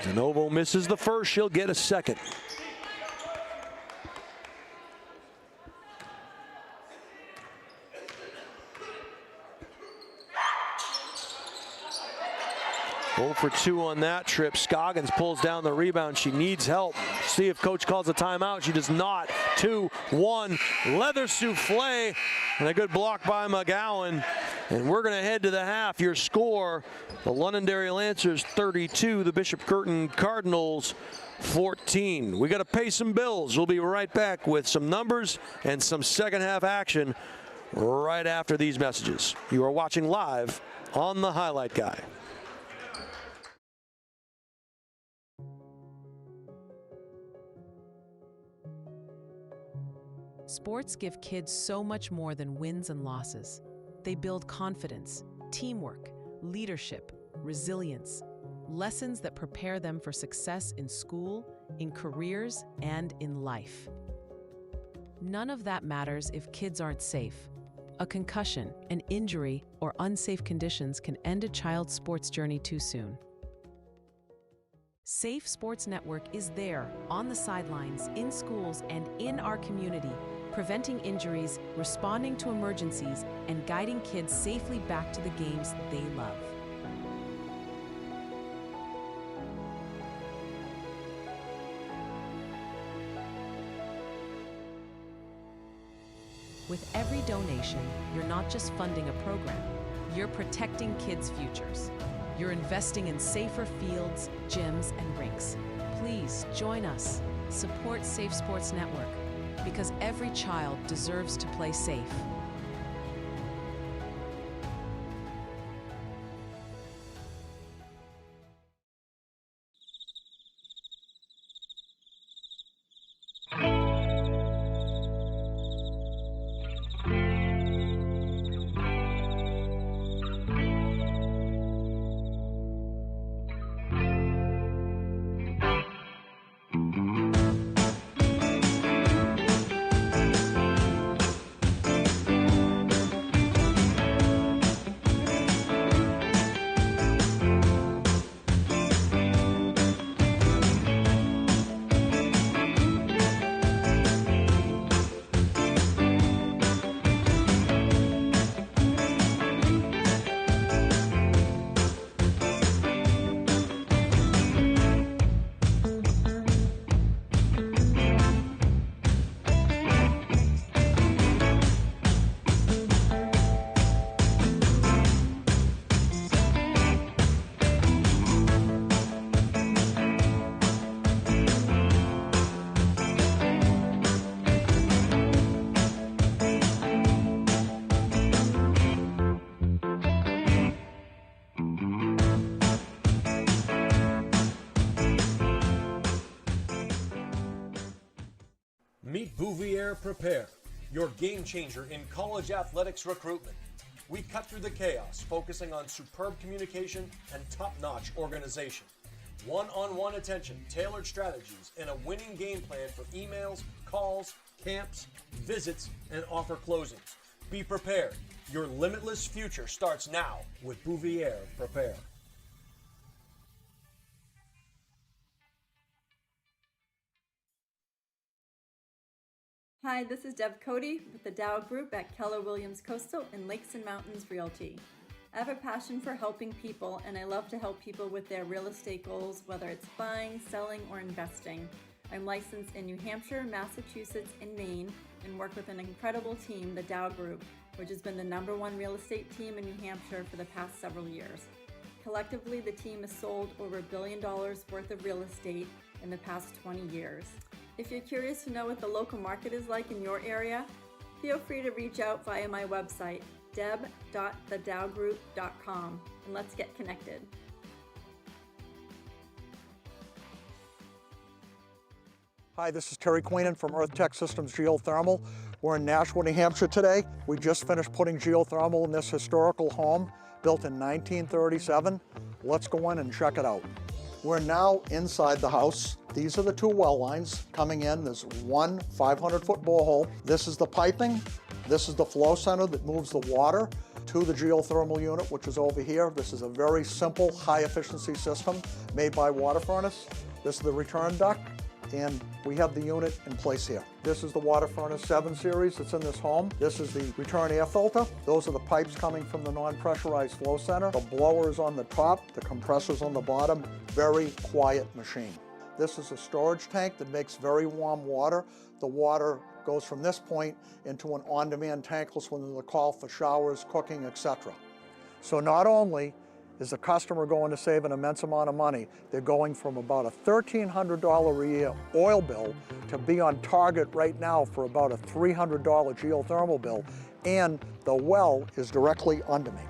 Zanovo misses the first, she'll get a second. Goal for 2 on that trip. Scoggins pulls down the rebound. She needs help. See if coach calls a timeout. She does not. 2-1. Leather souffle. And a good block by McGowan. And we're going to head to the half. Your score, the Londonderry Lancers 32, the Bishop Guertin Cardinals 14. We got to pay some bills. We'll be right back with some numbers and some second half action right after these messages. You are watching live on the Highlight Guy. Sports give kids so much more than wins and losses. They build confidence, teamwork, leadership, resilience, lessons that prepare them for success in school, in careers, and in life. None of that matters if kids aren't safe. A concussion, an injury, or unsafe conditions can end a child's sports journey too soon. Safe Sports Network is there, on the sidelines, in schools, and in our community, preventing injuries, responding to emergencies, and guiding kids safely back to the games they love. With every donation, you're not just funding a program, you're protecting kids' futures. You're investing in safer fields, gyms, and rinks. Please join us. Support Safe Sports Network, because every child deserves to play safe. Meet Bouvier Prepare, your game changer in college athletics recruitment. We cut through the chaos, focusing on superb communication and top-notch organization. One-on-one attention, tailored strategies, and a winning game plan for emails, calls, camps, visits, and offer closings. Be prepared. Your limitless future starts now with Bouvier Prepare. Hi, this is Deb Cody with the Dow Group at Keller Williams Coastal and Lakes and Mountains Realty. I have a passion for helping people, and I love to help people with their real estate goals, whether it's buying, selling, or investing. I'm licensed in New Hampshire, Massachusetts, and Maine, and work with an incredible team, the Dow Group, which has been the #1 real estate team in New Hampshire for the past several years. Collectively, the team has sold over $1 billion worth of real estate in the past 20 years. If you're curious to know what the local market is like in your area, feel free to reach out via my website, deb.thedowgroup.com, and let's get connected. Hi, this is Terry Queenan from Earth Tech Systems Geothermal. We're in Nashua, New Hampshire today. We just finished putting geothermal in this historical home built in 1937. Let's go in and check it out. We're now inside the house. These are the two well lines coming in. There's one 500-foot borehole. This is the piping. This is the flow center that moves the water to the geothermal unit, which is over here. This is a very simple, high-efficiency system made by water furnace. This is the return duct, and we have the unit in place here. This is the water furnace 7 series that's in this home. This is the return air filter. Those are the pipes coming from the non-pressurized flow center. The blower is on the top, the compressor's on the bottom. Very quiet machine. This is a storage tank that makes very warm water. The water goes from this point into an on-demand tankless when there's a call for showers, cooking, etc. So not only is the customer going to save an immense amount of money, they're going from about a $1,300 a year oil bill to be on target right now for about a $300 geothermal bill, and the well is directly under me.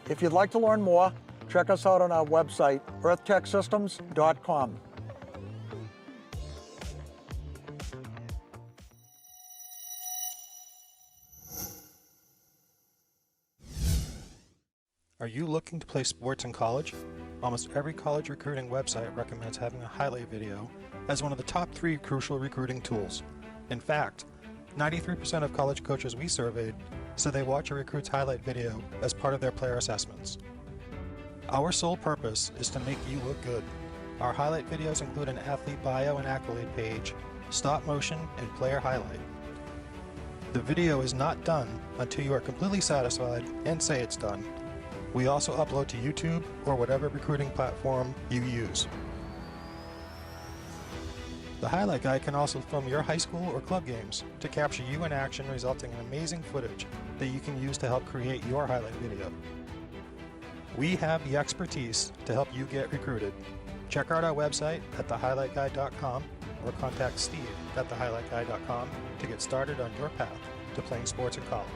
If you'd like to learn more, check us out on our website, earthtechsystems.com. Are you looking to play sports in college? Almost every college recruiting website recommends having a highlight video as one of the top 3 crucial recruiting tools. In fact, 93% of college coaches we surveyed said they watch a recruit's highlight video as part of their player assessments. Our sole purpose is to make you look good. Our highlight videos include an athlete bio and accolade page, stop motion, and player highlight. The video is not done until you are completely satisfied and say it's done. We also upload to YouTube or whatever recruiting platform you use. The highlight guide can also film your high school or club games to capture you in action, resulting in amazing footage that you can use to help create your highlight video. We have the expertise to help you get recruited. Check out our website at thehighlightguide.com or contact Steve at thehighlightguide.com to get started on your path to playing sports in college.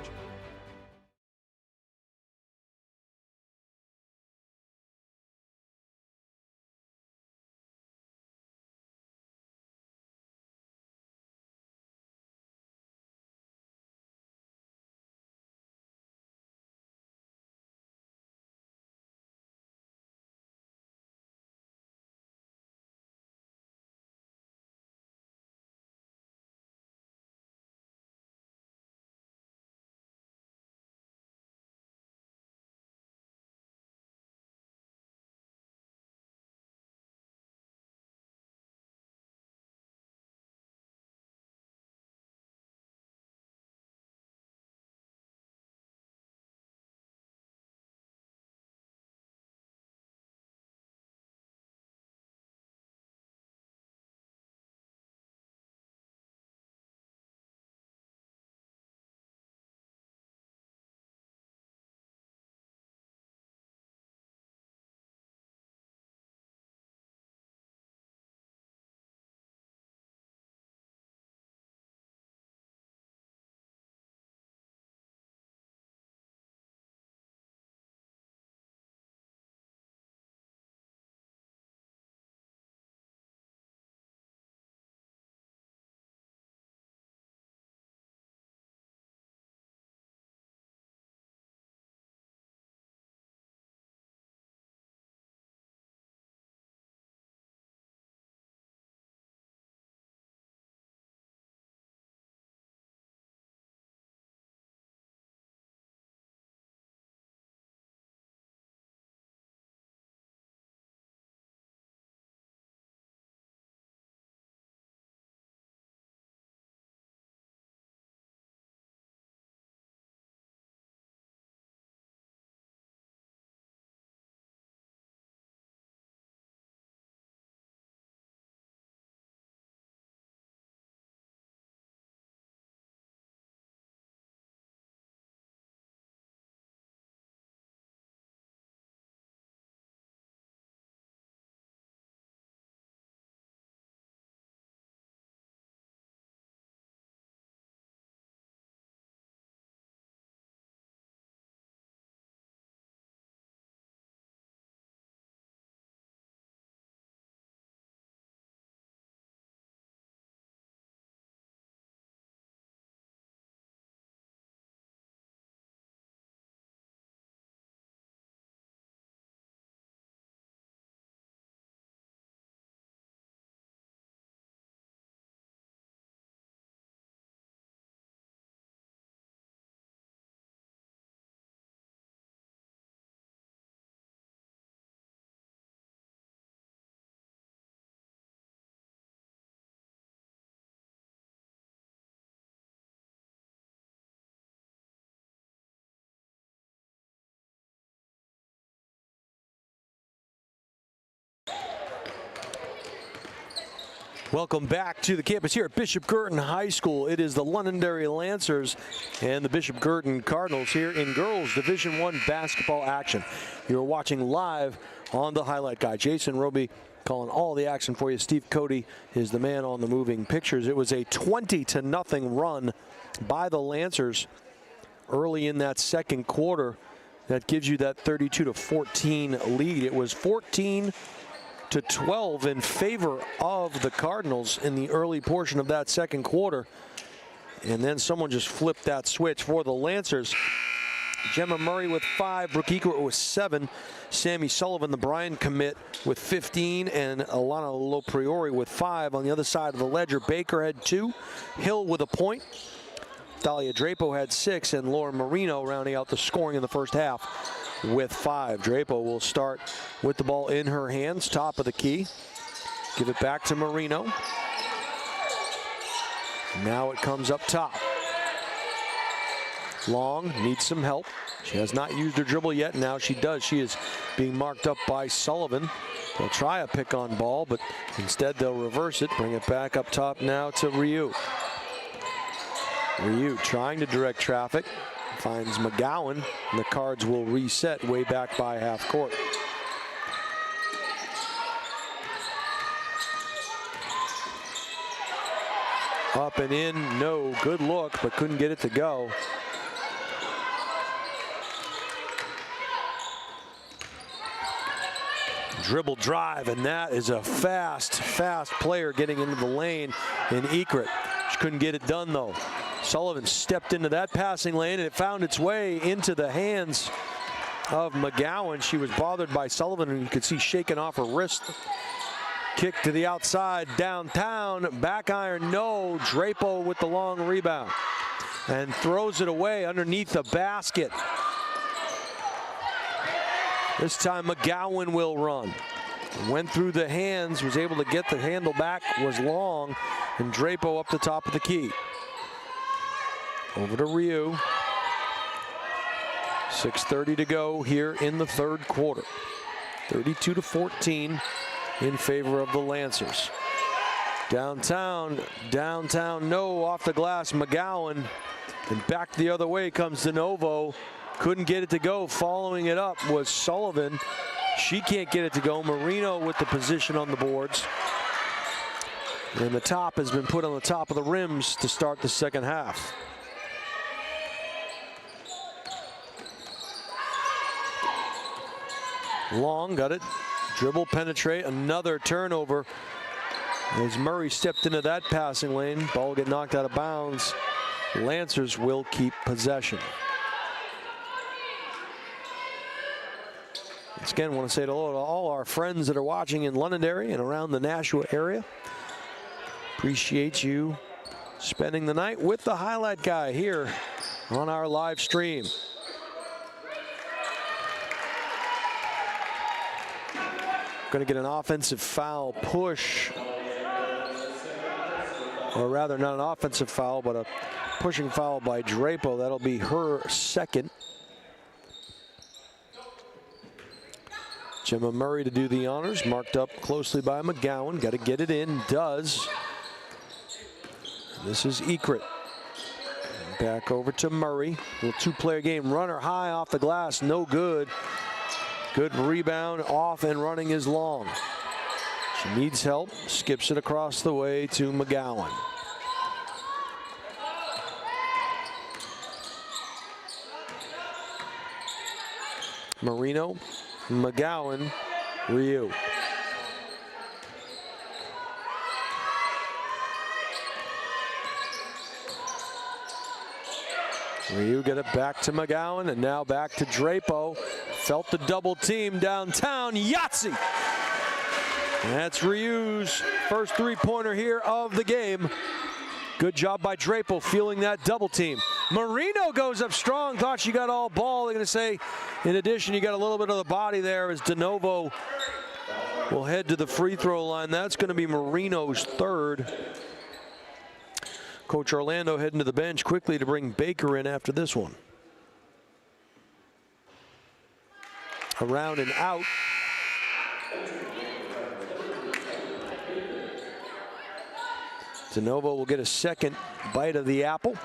Welcome back to the campus here at Bishop Guertin High School. It is the Londonderry Lancers and the Bishop Guertin Cardinals here in girls Division I basketball action. You're watching live on the highlight guy. Jason Roby calling all the action for you. Steve Cody is the man on the moving pictures. It was a 20-0 run by the Lancers early in that second quarter. That gives you that 32-14 lead. It was 14-12 in favor of the Cardinals in the early portion of that second quarter. And then someone just flipped that switch for the Lancers. Gemma Murray with 5, Brooke Eckert with 7, Sammy Sullivan, the Bryan commit, with 15, and Alana Lopriori with 5. On the other side of the ledger, Baker had 2, Hill with a point, Thalia Drapo had 6, and Laura Marino rounding out the scoring in the first half with 5. Drapo will start with the ball in her hands, top of the key. Give it back to Marino. Now it comes up top. Long needs some help. She has not used her dribble yet. Now she does. She is being marked up by Sullivan. They'll try a pick on ball, but instead they'll reverse it. Bring it back up top now to Ryu. Ryu trying to direct traffic. Finds McGowan, and the Cards will reset way back by half court. Up and in, no, good look, but couldn't get it to go. Dribble drive, and that is a fast player getting into the lane in Eckert. She couldn't get it done though. Sullivan stepped into that passing lane, and it found its way into the hands of McGowan. She was bothered by Sullivan, and you could see shaking off her wrist. Kick to the outside, downtown, back iron, no. Drapo with the long rebound and throws it away underneath the basket. This time McGowan will run. Went through the hands, was able to get the handle back, was long, and Drapo up the top of the key. Over to Ryu. 6:30 to go here in the third quarter. 32-14 in favor of the Lancers. Downtown, no, off the glass, McGowan. And back the other way comes DeNovo. Couldn't get it to go. Following it up was Sullivan. She can't get it to go. Marino with the position on the boards. And the top has been put on the top of the rims to start the second half. Long got it. Dribble, penetrate, another turnover. As Murray stepped into that passing lane, ball get knocked out of bounds. Lancers will keep possession. Once again, I want to say hello to all our friends that are watching in Londonderry and around the Nashua area. Appreciate you spending the night with the highlight guy here on our live stream. Going to get an offensive foul push, or rather not an offensive foul, but a pushing foul by Drapo. That'll be her second. Gemma Murray to do the honors, marked up closely by McGowan. Got to get it in, does. This is Eckert. Back over to Murray. Little two-player game. Runner high off the glass, no good. Good rebound, off and running is Long. She needs help, skips it across the way to McGowan. Marino, McGowan, Ryu. Ryu get it back to McGowan, and now back to Drapo. Felt the double team downtown, Yahtzee! And that's Ryu's first three-pointer here of the game. Good job by Drapo feeling that double team. Marino goes up strong, thought she got all ball. They're gonna say, in addition, you got a little bit of the body there as DeNovo will head to the free throw line. That's gonna be Marino's third. Coach Orlando heading to the bench quickly to bring Baker in after this one. Around and out. DeNovo will get a second bite of the apple.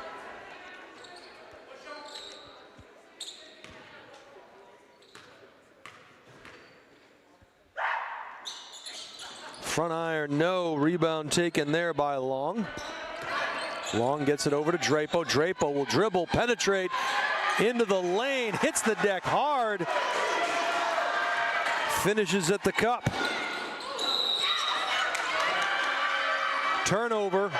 Front iron, no. Rebound taken there by Long. Long gets it over to Drapo. Drapo will dribble, penetrate into the lane, hits the deck hard. Finishes at the cup. Turnover.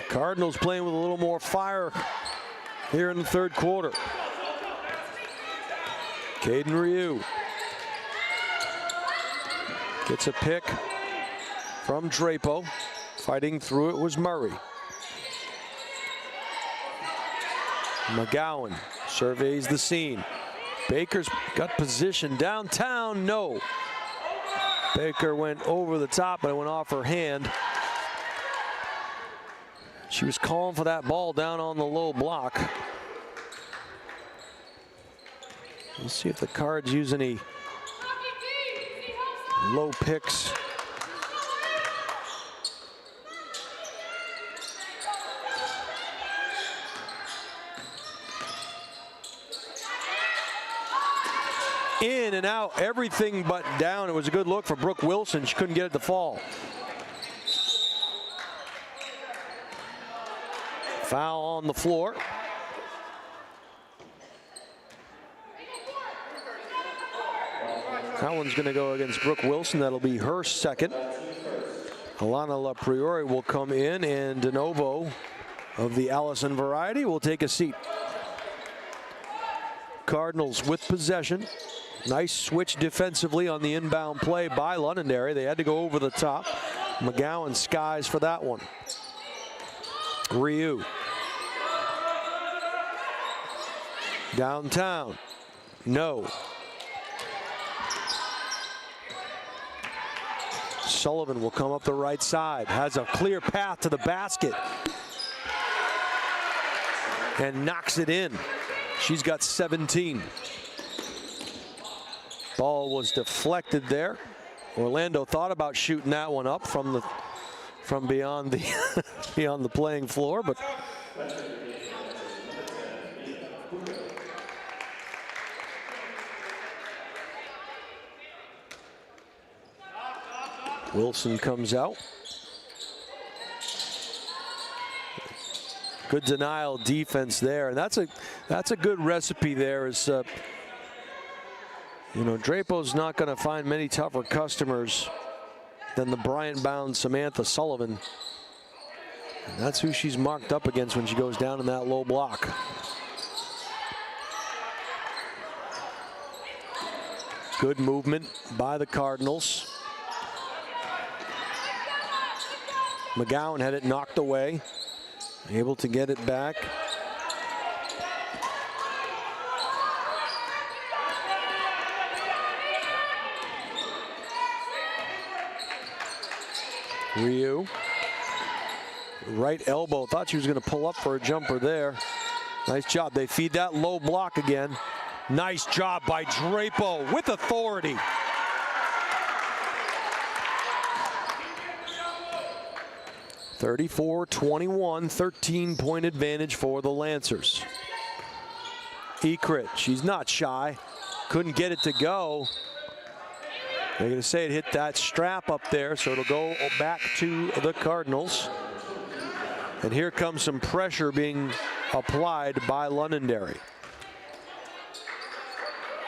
Cardinals playing with a little more fire here in the third quarter. Caden Ryu gets a pick from Drapo. Fighting through it was Murray. McGowan surveys the scene. Baker's got position downtown, no. Baker went over the top, but it went off her hand. She was calling for that ball down on the low block. Let's see if the Cards use any low picks. In and out, everything but down. It was a good look for Brooke Wilson. She couldn't get it to fall. Foul on the floor. That one's going to go against Brooke Wilson. That'll be her second. Alana LaPriori will come in, and DeNovo of the Allison variety will take a seat. Cardinals with possession. Nice switch defensively on the inbound play by Londonderry. They had to go over the top. McGowan skies for that one. Ryu. Downtown. No. Sullivan will come up the right side. Has a clear path to the basket. And knocks it in. She's got 17. Ball was deflected there. Orlando thought about shooting that one up from beyond the beyond the playing floor, but Wilson comes out. Good denial defense there, and that's a good recipe there. Is you know, Drapo's not going to find many tougher customers than the Bryant-bound Samantha Sullivan. And that's who she's marked up against when she goes down in that low block. Good movement by the Cardinals. McGowan had it knocked away. Able to get it back. Ryu. Right elbow. Thought she was going to pull up for a jumper there. Nice job. They feed that low block again. Nice job by Drapo with authority. (34-21), 13-point advantage for the Lancers. Ekrit, she's not shy. Couldn't get it to go. They're going to say it hit that strap up there, so it'll go back to the Cardinals. And here comes some pressure being applied by Londonderry.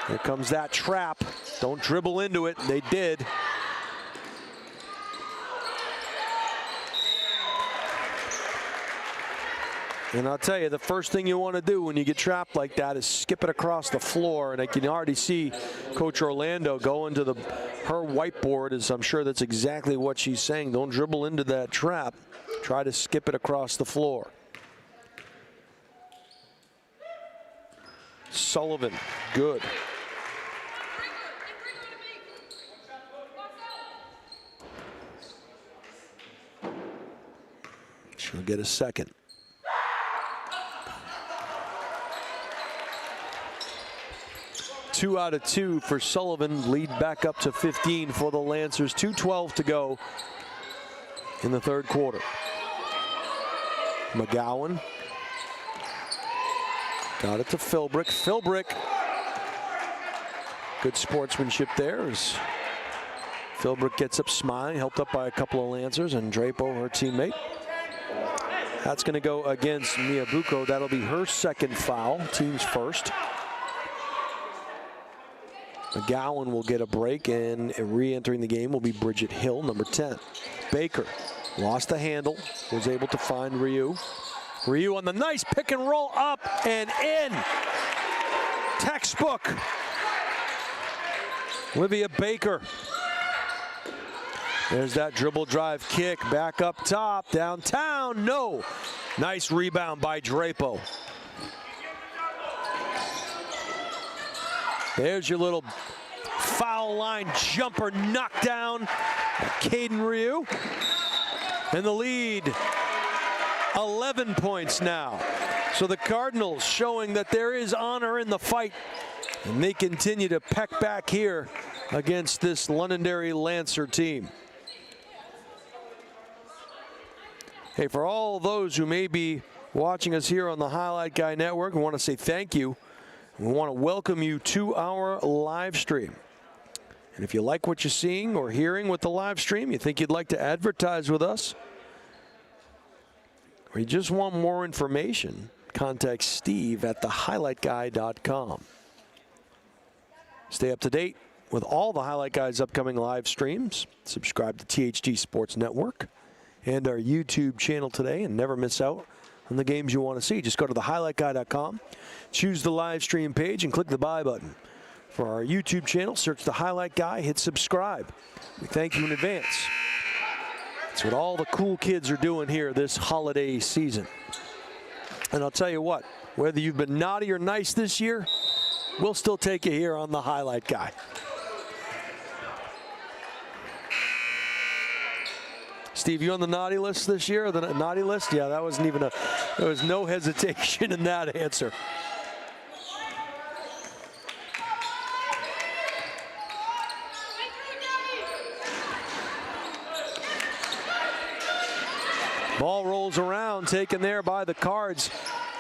Here comes that trap. Don't dribble into it. They did. And I'll tell you, the first thing you want to do when you get trapped like that is skip it across the floor. And I can already see Coach Orlando going to her whiteboard, as I'm sure that's exactly what she's saying. Don't dribble into that trap. Try to skip it across the floor. Sullivan, good. She'll get a second. 2 out of 2 for Sullivan. Lead back up to 15 for the Lancers. 2:12 to go in the third quarter. McGowan got it to Philbrick. Philbrick, good sportsmanship there as Philbrick gets up smiling, helped up by a couple of Lancers, and Drapo, her teammate. That's going to go against Miyabuko. That'll be her second foul, team's first. McGowan will get a break, and re-entering the game will be Bridget Hill, number 10. Baker lost the handle, was able to find Ryu. Ryu on the nice pick and roll, up and in. Textbook. Olivia Baker. There's that dribble drive kick, back up top, downtown, no. Nice rebound by Drapo. There's your little foul line jumper knockdown. Caden Ryu. And the lead, 11 points now. So the Cardinals showing that there is honor in the fight. And they continue to peck back here against this Londonderry Lancer team. Hey, for all those who may be watching us here on the Highlight Guy Network, we want to say thank you. We want to welcome you to our live stream. And if you like what you're seeing or hearing with the live stream, you think you'd like to advertise with us, or you just want more information, contact Steve at thehighlightguy.com. Stay up to date with all the Highlight Guy's upcoming live streams. Subscribe to THD Sports Network and our YouTube channel today, and never miss out on the games you want to see. Just go to thehighlightguy.com, choose the live stream page, and click the buy button. For our YouTube channel, search The Highlight Guy, hit subscribe. We thank you in advance. That's what all the cool kids are doing here this holiday season. And I'll tell you what, whether you've been naughty or nice this year, we'll still take you here on The Highlight Guy. Steve, you on the naughty list this year, or the naughty list? Yeah, that wasn't even there was no hesitation in that answer. Ball rolls around, taken there by the Cards.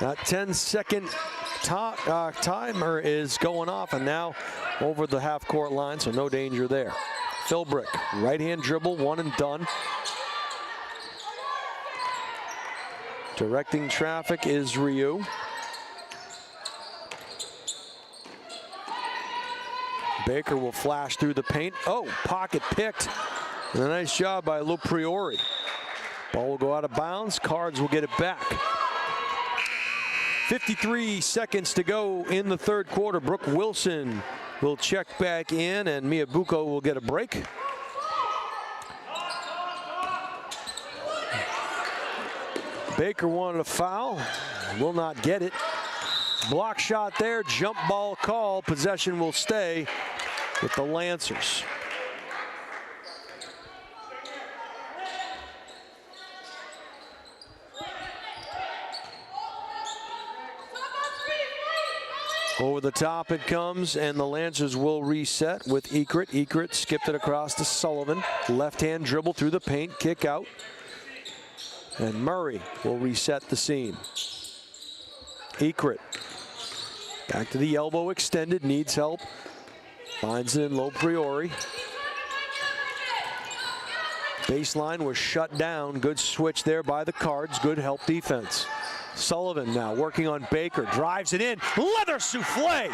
That 10-second timer is going off, and now over the half-court line, so no danger there. Philbrick, right-hand dribble, one and done. Directing traffic is Ryu. Baker will flash through the paint. Oh, pocket picked. And a nice job by Lopriori. Ball will go out of bounds. Cards will get it back. 53 seconds to go in the third quarter. Brooke Wilson will check back in, and Miyabuko will get a break. Baker wanted a foul, will not get it. Block shot there, jump ball call. Possession will stay with the Lancers. Over the top it comes, and the Lancers will reset with Ekrit. Ekrit skipped it across to Sullivan. Left-hand dribble through the paint, kick out. And Murray will reset the scene. Ekrit back to the elbow extended, needs help. Finds it in Lopriori. Baseline was shut down. Good switch there by the Cards. Good help defense. Sullivan now working on Baker. Drives it in. Leather souffle.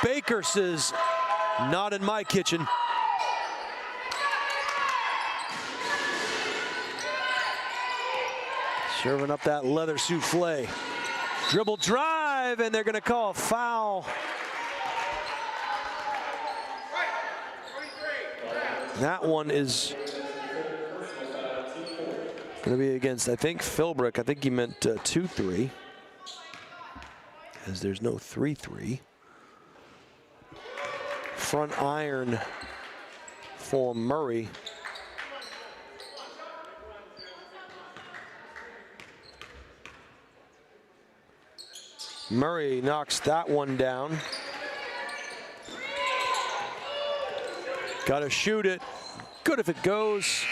Baker says, not in my kitchen. Serving up that leather souffle. Dribble drive, and they're going to call a foul. That one is going to be against, I think, Philbrick. I think he meant 2-3, as there's no 3-3. Front iron for Murray. Murray knocks that one down. Got to shoot it. Good if it goes.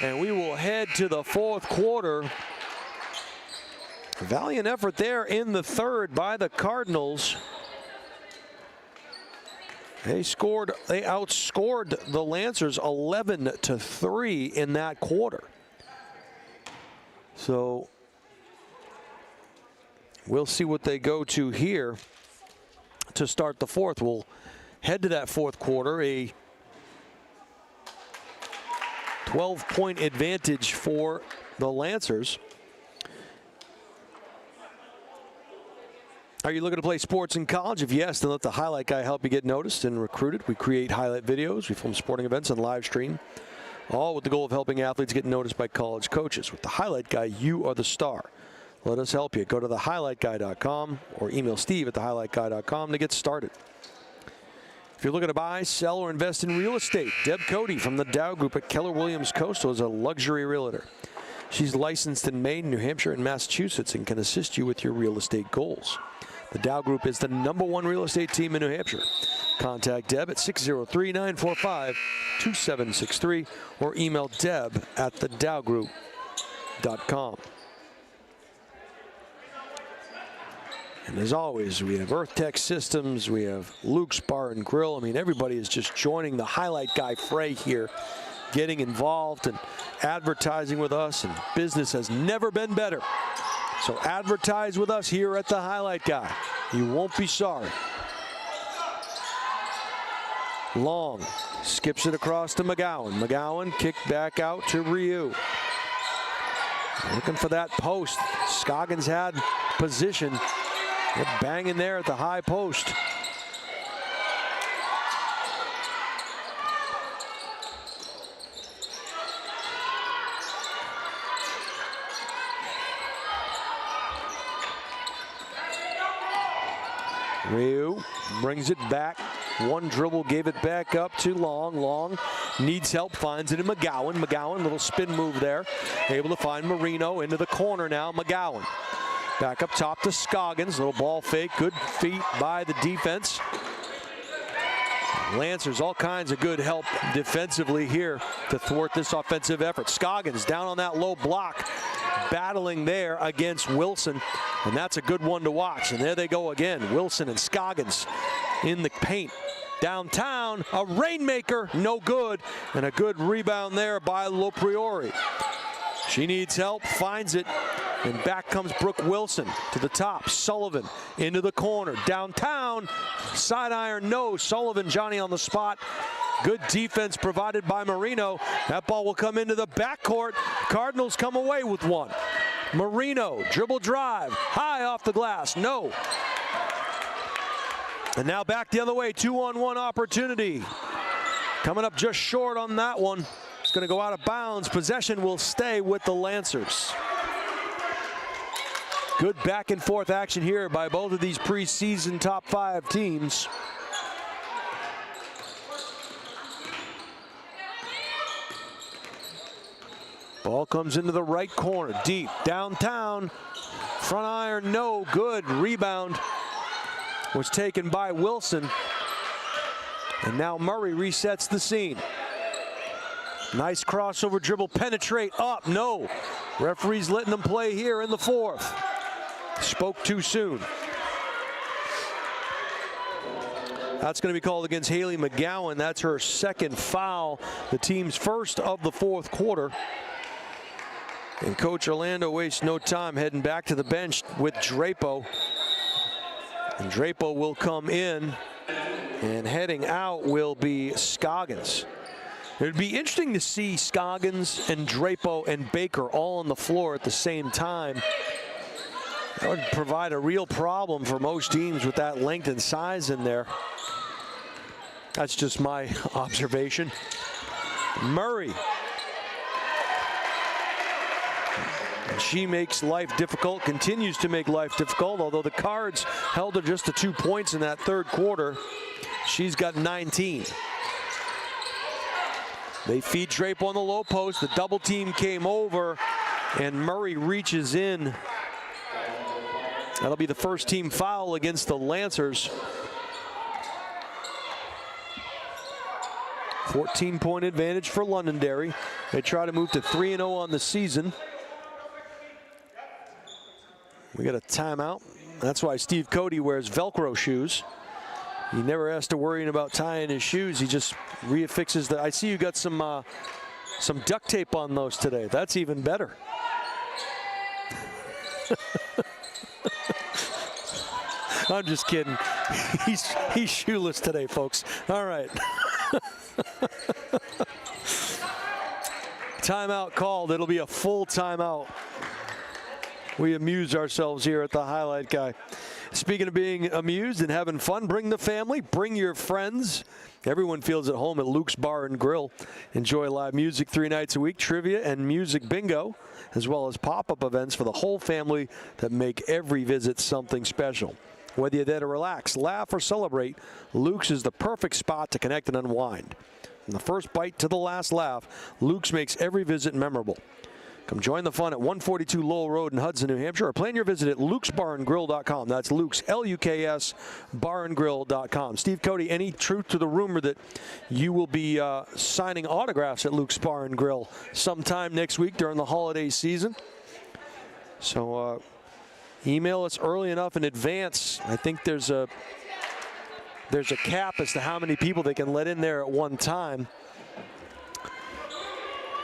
And we will head to the fourth quarter. Valiant effort there in the third by the Cardinals. They outscored the Lancers 11-3 in that quarter. So we'll see what they go to here to start the fourth. We'll head to that fourth quarter. A 12-point advantage for the Lancers. Are you looking to play sports in college? If yes, then let the Highlight Guy help you get noticed and recruited. We create highlight videos, we film sporting events and live stream, all with the goal of helping athletes get noticed by college coaches. With the Highlight Guy, you are the star. Let us help you. Go to thehighlightguy.com or email steve@thehighlightguy.com to get started. If you're looking to buy, sell, or invest in real estate, Deb Cody from the Dow Group at Keller Williams Coastal is a luxury realtor. She's licensed in Maine, New Hampshire, and Massachusetts and can assist you with your real estate goals. The Dow Group is the #1 real estate team in New Hampshire. Contact Deb at 603-945-2763 or email deb@thedowgroup.com. And as always, we have Earth Tech Systems, we have Luke's Bar and Grill. I mean, everybody is just joining the Highlight Guy fray here, getting involved and advertising with us, and business has never been better. So advertise with us here at the Highlight Guy. You won't be sorry. Long skips it across to McGowan. McGowan kicked back out to Ryu. Looking for that post. Scoggins had position. They're banging there at the high post. Ryu brings it back. One dribble, gave it back up to Long. Long needs help, finds it in McGowan. McGowan, little spin move there. Able to find Marino into the corner now. McGowan back up top to Scoggins. Little ball fake. Good feet by the defense. Lancers, all kinds of good help defensively here to thwart this offensive effort. Scoggins down on that low block, battling there against Wilson, and that's a good one to watch. And there they go again, Wilson and Scoggins in the paint. Downtown, a rainmaker, no good, and a good rebound there by Lopriori. She needs help, finds it, and back comes Brooke Wilson to the top. Sullivan into the corner. Downtown, side iron, no. Sullivan, Johnny on the spot. Good defense provided by Marino. That ball will come into the backcourt. Cardinals come away with one. Marino, dribble drive, high off the glass, no. And now back the other way, 2-on-1 opportunity. Coming up just short on that one. It's going to go out of bounds. Possession will stay with the Lancers. Good back and forth action here by both of these preseason top 5 teams. Ball comes into the right corner, deep, downtown. Front iron, no good. Rebound was taken by Wilson. And now Murray resets the scene. Nice crossover dribble, penetrate up, no. Referee's letting them play here in the fourth. Spoke too soon. That's going to be called against Haley McGowan. That's her second foul, the team's first of the fourth quarter. And Coach Orlando wastes no time heading back to the bench with Drapo. And Drapo will come in, and heading out will be Scoggins. It would be interesting to see Scoggins and Drapo and Baker all on the floor at the same time. That would provide a real problem for most teams with that length and size in there. That's just my observation. Murray. She makes life difficult, continues to make life difficult, although the Cards held her just to 2 points in that third quarter. She's got 19. They feed Drapo on the low post. The double team came over, and Murray reaches in. That'll be the first team foul against the Lancers. 14-point advantage for Londonderry. They try to move to 3-0 on the season. We got a timeout. That's why Steve Cody wears Velcro shoes. He never has to worry about tying his shoes. He just reaffixes the. I see you got some duct tape on those today. That's even better. I'm just kidding. He's shoeless today, folks. All right. Timeout called. It'll be a full timeout. We amuse ourselves here at the Highlight Guy. Speaking of being amused and having fun, bring the family, bring your friends. Everyone feels at home at Luke's Bar and Grill. Enjoy live music 3 nights a week, trivia and music bingo, as well as pop-up events for the whole family that make every visit something special. Whether you're there to relax, laugh, or celebrate, Luke's is the perfect spot to connect and unwind. From the first bite to the last laugh, Luke's makes every visit memorable. Come join the fun at 142 Lowell Road in Hudson, New Hampshire, or plan your visit at lukesbarandgrill.com. That's Luke's, L-U-K-S, barandgrill.com. Steve Cody, any truth to the rumor that you will be signing autographs at Luke's Bar and Grill sometime next week during the holiday season? So email us early enough in advance. I think there's a cap as to how many people they can let in there at one time.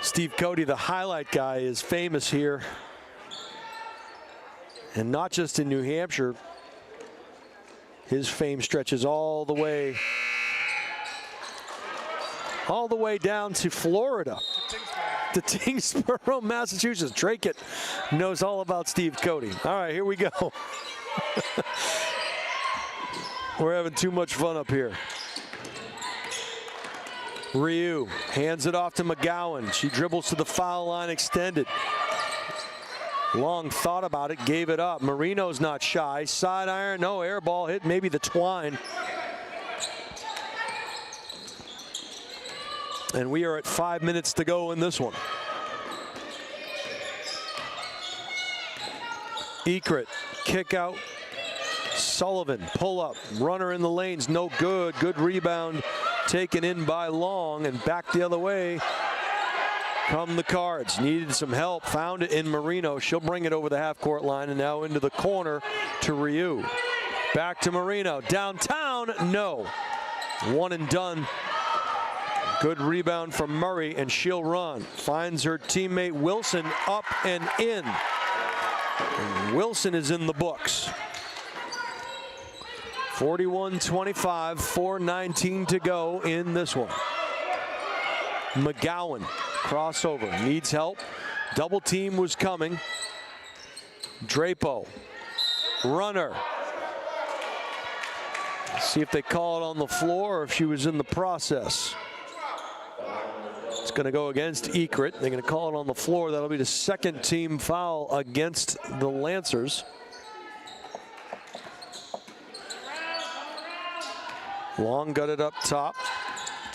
Steve Cody, the Highlight Guy, is famous here. And not just in New Hampshire. His fame stretches all the way down to Florida. To Tingsboro, Massachusetts. Drake knows all about Steve Cody. All right, here we go. We're having too much fun up here. Ryu hands it off to McGowan. She dribbles to the foul line, extended. Long thought about it, gave it up. Marino's not shy. Side iron, no, air ball hit maybe the twine. And we are at 5 minutes to go in this one. Guertin, kick out. Sullivan, pull up. Runner in the lanes, no good. Good rebound. Taken in by Long, and back the other way come the Cards. Needed some help, found it in Marino. She'll bring it over the half-court line and now into the corner to Ryu. Back to Marino, downtown, no. One and done. Good rebound from Murray, and she'll run. Finds her teammate Wilson up and in. And Wilson is in the books. 41-25, 4:19 to go in this one. McGowan, crossover, needs help. Double team was coming. Drapo, runner. See if they call it on the floor or if she was in the process. It's going to go against Guertin. They're going to call it on the floor. That'll be the second team foul against the Lancers. Long got it up top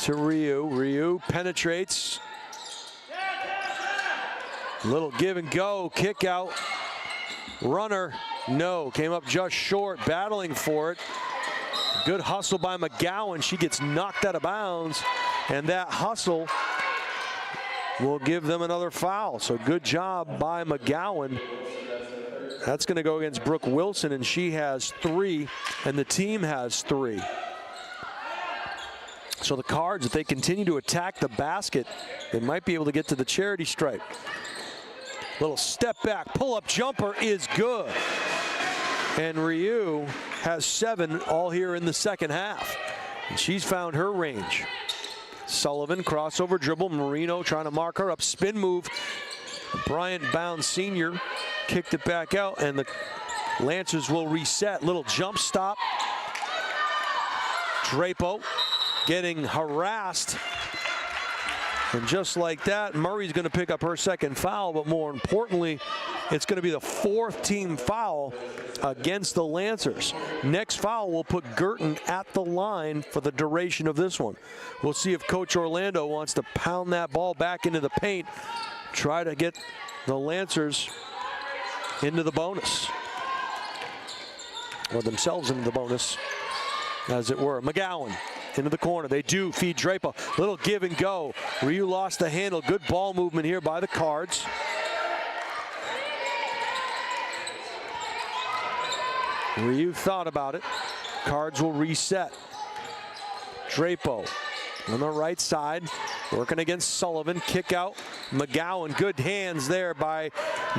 to Ryu. Ryu penetrates. Little give and go, kick out. Runner, no, came up just short, battling for it. Good hustle by McGowan. She gets knocked out of bounds, and that hustle will give them another foul. So good job by McGowan. That's going to go against Brooke Wilson, and she has 3, and the team has 3. So the Cards, if they continue to attack the basket, they might be able to get to the charity stripe. Little step back, pull-up jumper is good. And Ryu has 7 all here in the second half. And she's found her range. Sullivan, crossover dribble. Marino trying to mark her up. Spin move. Bryant Bounds Sr. kicked it back out, and the Lancers will reset. Little jump stop. Drapo getting harassed. And just like that, Murray's going to pick up her second foul, but more importantly, it's going to be the 4th team foul against the Lancers. Next foul will put Guertin at the line for the duration of this one. We'll see if Coach Orlando wants to pound that ball back into the paint, try to get the Lancers into the bonus, or themselves into the bonus, as it were. McGowan into the corner. They do feed Drapo. Little give and go. Ryu lost the handle. Good ball movement here by the Cards. Ryu thought about it. Cards will reset. Drapo on the right side, working against Sullivan. Kick out. McGowan, good hands there by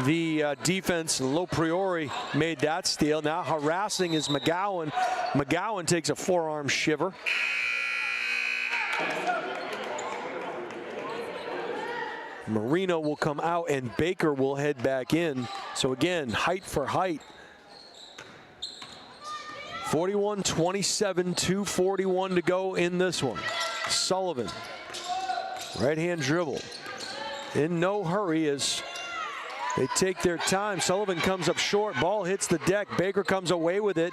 the defense. Lopriori made that steal. Now harassing is McGowan. McGowan takes a forearm shiver. Marino will come out and Baker will head back in. So again, height for height. 41-27, 2:41 to go in this one. Sullivan, right hand dribble. In no hurry as they take their time. Sullivan comes up short, ball hits the deck. Baker comes away with it.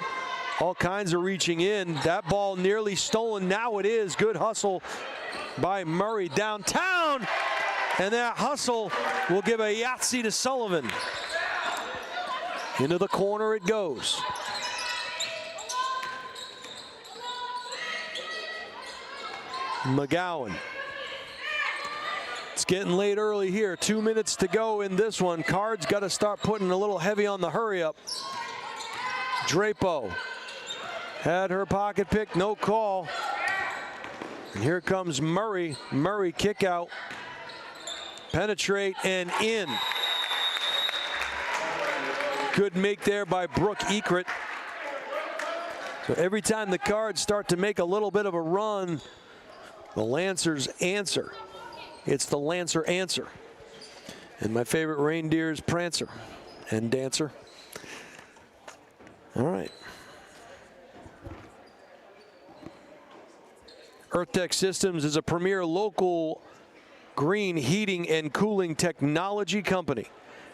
All kinds of reaching in. That ball nearly stolen. Now it is. Good hustle by Murray downtown. And that hustle will give a Yahtzee to Sullivan. Into the corner it goes. McGowan. It's getting late early here. 2 minutes to go in this one. Cards got to start putting a little heavy on the hurry up. Drapo had her pocket pick, no call. And here comes Murray. Murray kick out. Penetrate and in. Good make there by Brooke Ekert. So every time the Cards start to make a little bit of a run, the Lancers answer. It's the Lancer answer. And my favorite reindeer is Prancer and Dancer. All right. EarthTech Systems is a premier local green heating and cooling technology company.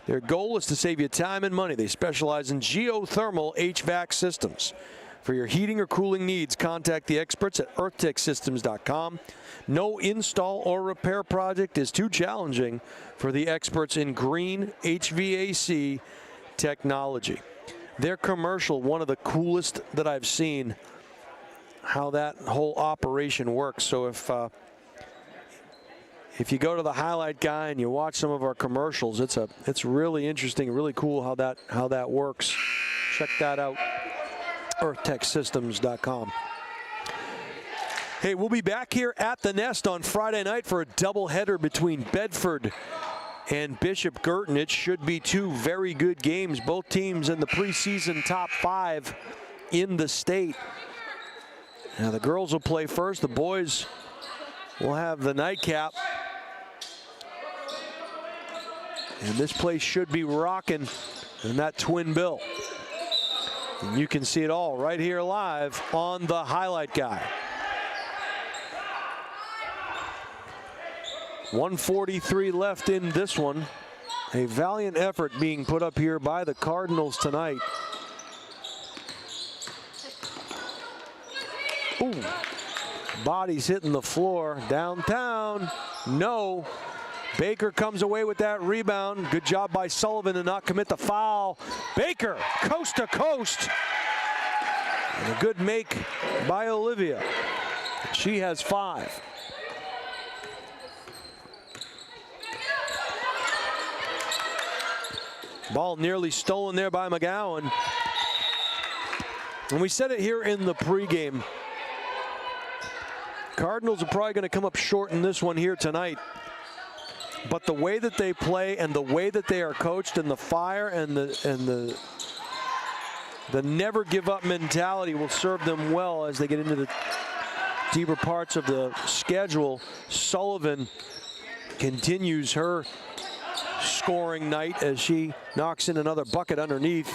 Their goal is to save you time and money. They specialize in geothermal HVAC systems. For your heating or cooling needs, contact the experts at earthtechsystems.com. No install or repair project is too challenging for the experts in green HVAC technology. Their commercial, one of the coolest that I've seen, how that whole operation works. So if you go to the highlight guy and you watch some of our commercials, it's really interesting, really cool how that works. Check that out. earthtechsystems.com. Hey, we'll be back here at the Nest on Friday night for a doubleheader between Bedford and Bishop Guertin. It should be two very good games. Both teams in the preseason top 5 in the state. Now the girls will play first. The boys will have the nightcap. And this place should be rocking in that twin bill. And you can see it all right here live on the highlight guy. 1:43 left in this one. A valiant effort being put up here by the Cardinals tonight. Ooh. Bodies hitting the floor. Downtown. No. Baker comes away with that rebound. Good job by Sullivan to not commit the foul. Baker, coast to coast. And a good make by Olivia. She has 5. Ball nearly stolen there by McGowan. And we said it here in the pregame. Cardinals are probably going to come up short in this one here tonight. But the way that they play and the way that they are coached and the fire and the never give up mentality will serve them well as they get into the deeper parts of the schedule. Sullivan continues her scoring night as she knocks in another bucket underneath.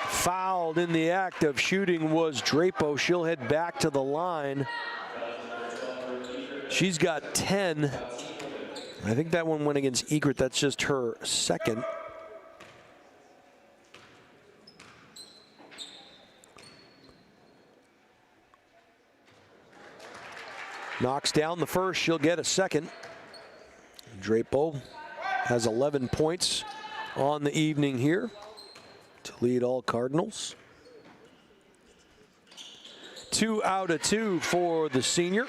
Fouled in the act of shooting was Drapo. She'll head back to the line. She's got 10. I think that one went against Ekert. That's just her second. Knocks down the first, she'll get a second. Drapo has 11 points on the evening here. to lead all Cardinals. 2 out of 2 for the senior.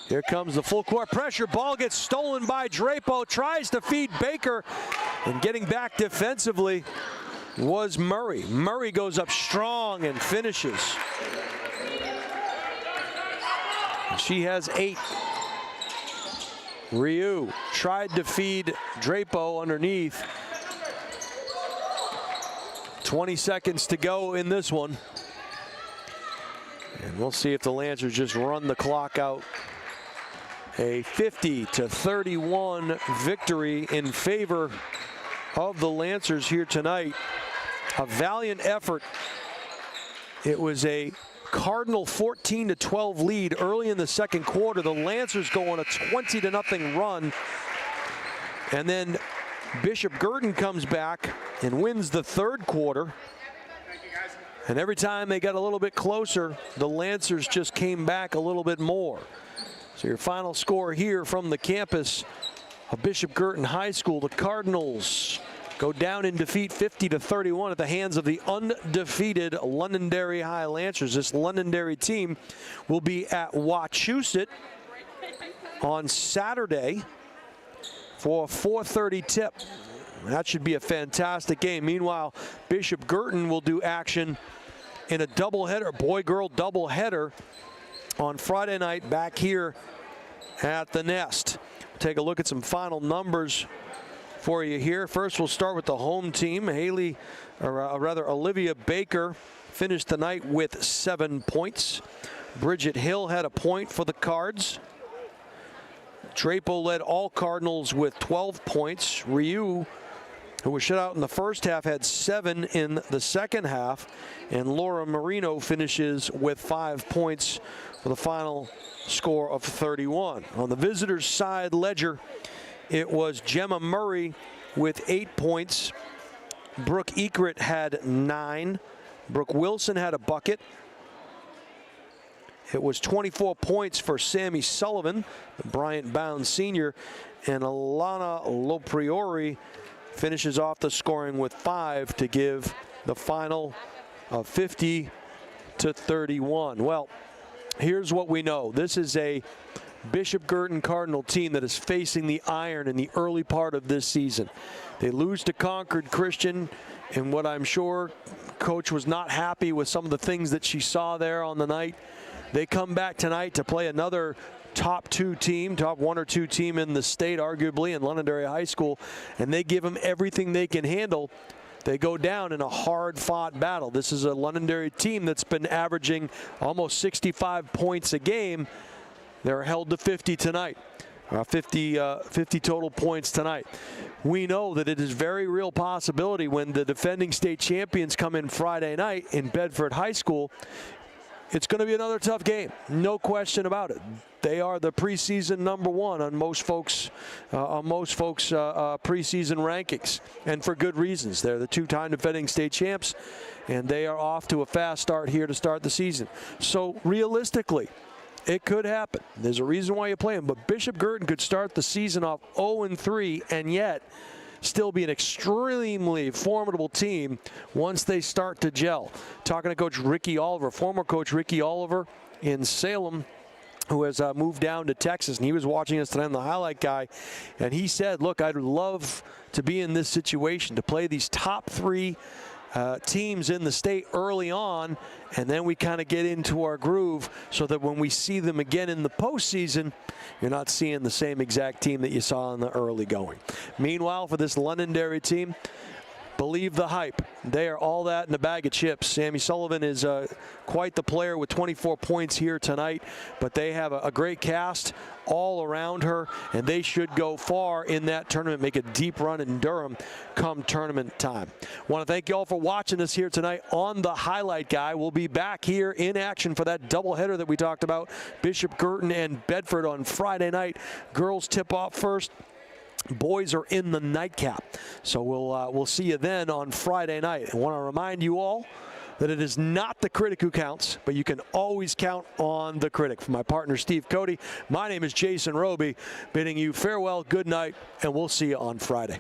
Here comes the full court pressure. Ball gets stolen by Drapeau. Tries to feed Baker. And getting back defensively was Murray. Murray goes up strong and finishes. She has 8. Ryu tried to feed Drapeau underneath. 20 seconds to go in this one. And we'll see if the Lancers just run the clock out. A 50-31 victory in favor of the Lancers here tonight. A valiant effort. It was a Cardinal 14-12 lead early in the second quarter. The Lancers go on a 20-0 run. And then Bishop Guertin comes back and wins the third quarter. And every time they got a little bit closer, the Lancers just came back a little bit more. So your final score here from the campus of Bishop Guertin High School, the Cardinals go down in defeat 50-31 at the hands of the undefeated Londonderry High Lancers. This Londonderry team will be at Wachusett on Saturday for a 4:30 tip. That should be a fantastic game. Meanwhile, Bishop Guertin will do action in a doubleheader, boy-girl doubleheader on Friday night back here at the Nest. Take a look at some final numbers for you here. First, we'll start with the home team. Olivia Baker finished the night with 7 points. Bridget Hill had a point for the Cards. Drapeau led all Cardinals with 12 points. Ryu, who was shut out in the first half, had 7 in the second half. And Laura Marino finishes with 5 points for the final score of 31. On the visitors' side ledger, it was Gemma Murray with 8 points. Brooke Ekert had 9. Brooke Wilson had a bucket. It was 24 points for Sammy Sullivan, the Bryant Bound senior, and Alana Lopriori finishes off the scoring with 5 to give the final of 50-31. Well, here's what we know. This is a Bishop Guertin Cardinal team that is facing the iron in the early part of this season. They lose to Concord Christian, and what I'm sure Coach was not happy with some of the things that she saw there on the night. They come back tonight to play another top 1 or 2 team in the state, arguably, in Londonderry High School, and they give them everything they can handle. They go down in a hard-fought battle. This is a Londonderry team that's been averaging almost 65 points a game. They're held to 50 tonight, 50 total points tonight. We know that it is very real possibility when the defending state champions come in Friday night in Bedford High School. It's going to be another tough game, no question about it. They are the preseason #1 on most folks' preseason rankings, and for good reasons. They're the 2-time defending state champs, and they are off to a fast start here to start the season. So realistically, it could happen. There's a reason why you play them, but Bishop Guertin could start the season off 0-3 and yet still be an extremely formidable team once they start to gel. Talking to Coach Ricky Oliver, former Coach Ricky Oliver in Salem, who has moved down to Texas, and he was watching us tonight on the highlight guy, and he said, look, I'd love to be in this situation, to play these top 3 teams in the state early on, and then we kind of get into our groove so that when we see them again in the postseason, you're not seeing the same exact team that you saw in the early going. Meanwhile, for this Londonderry team, believe the hype. They are all that in a bag of chips. Sammy Sullivan is quite the player with 24 points here tonight, but they have a great cast all around her, and they should go far in that tournament, make a deep run in Durham come tournament time. Want to thank you all for watching us here tonight on the Highlight Guy. We'll be back here in action for that doubleheader that we talked about, Bishop Guertin and Bedford on Friday night. Girls tip off first. Boys are in the nightcap. So we'll see you then on Friday night. I want to remind you all that it is not the critic who counts, but you can always count on the critic. For my partner, Steve Cody, my name is Jason Roby, bidding you farewell, good night, and we'll see you on Friday.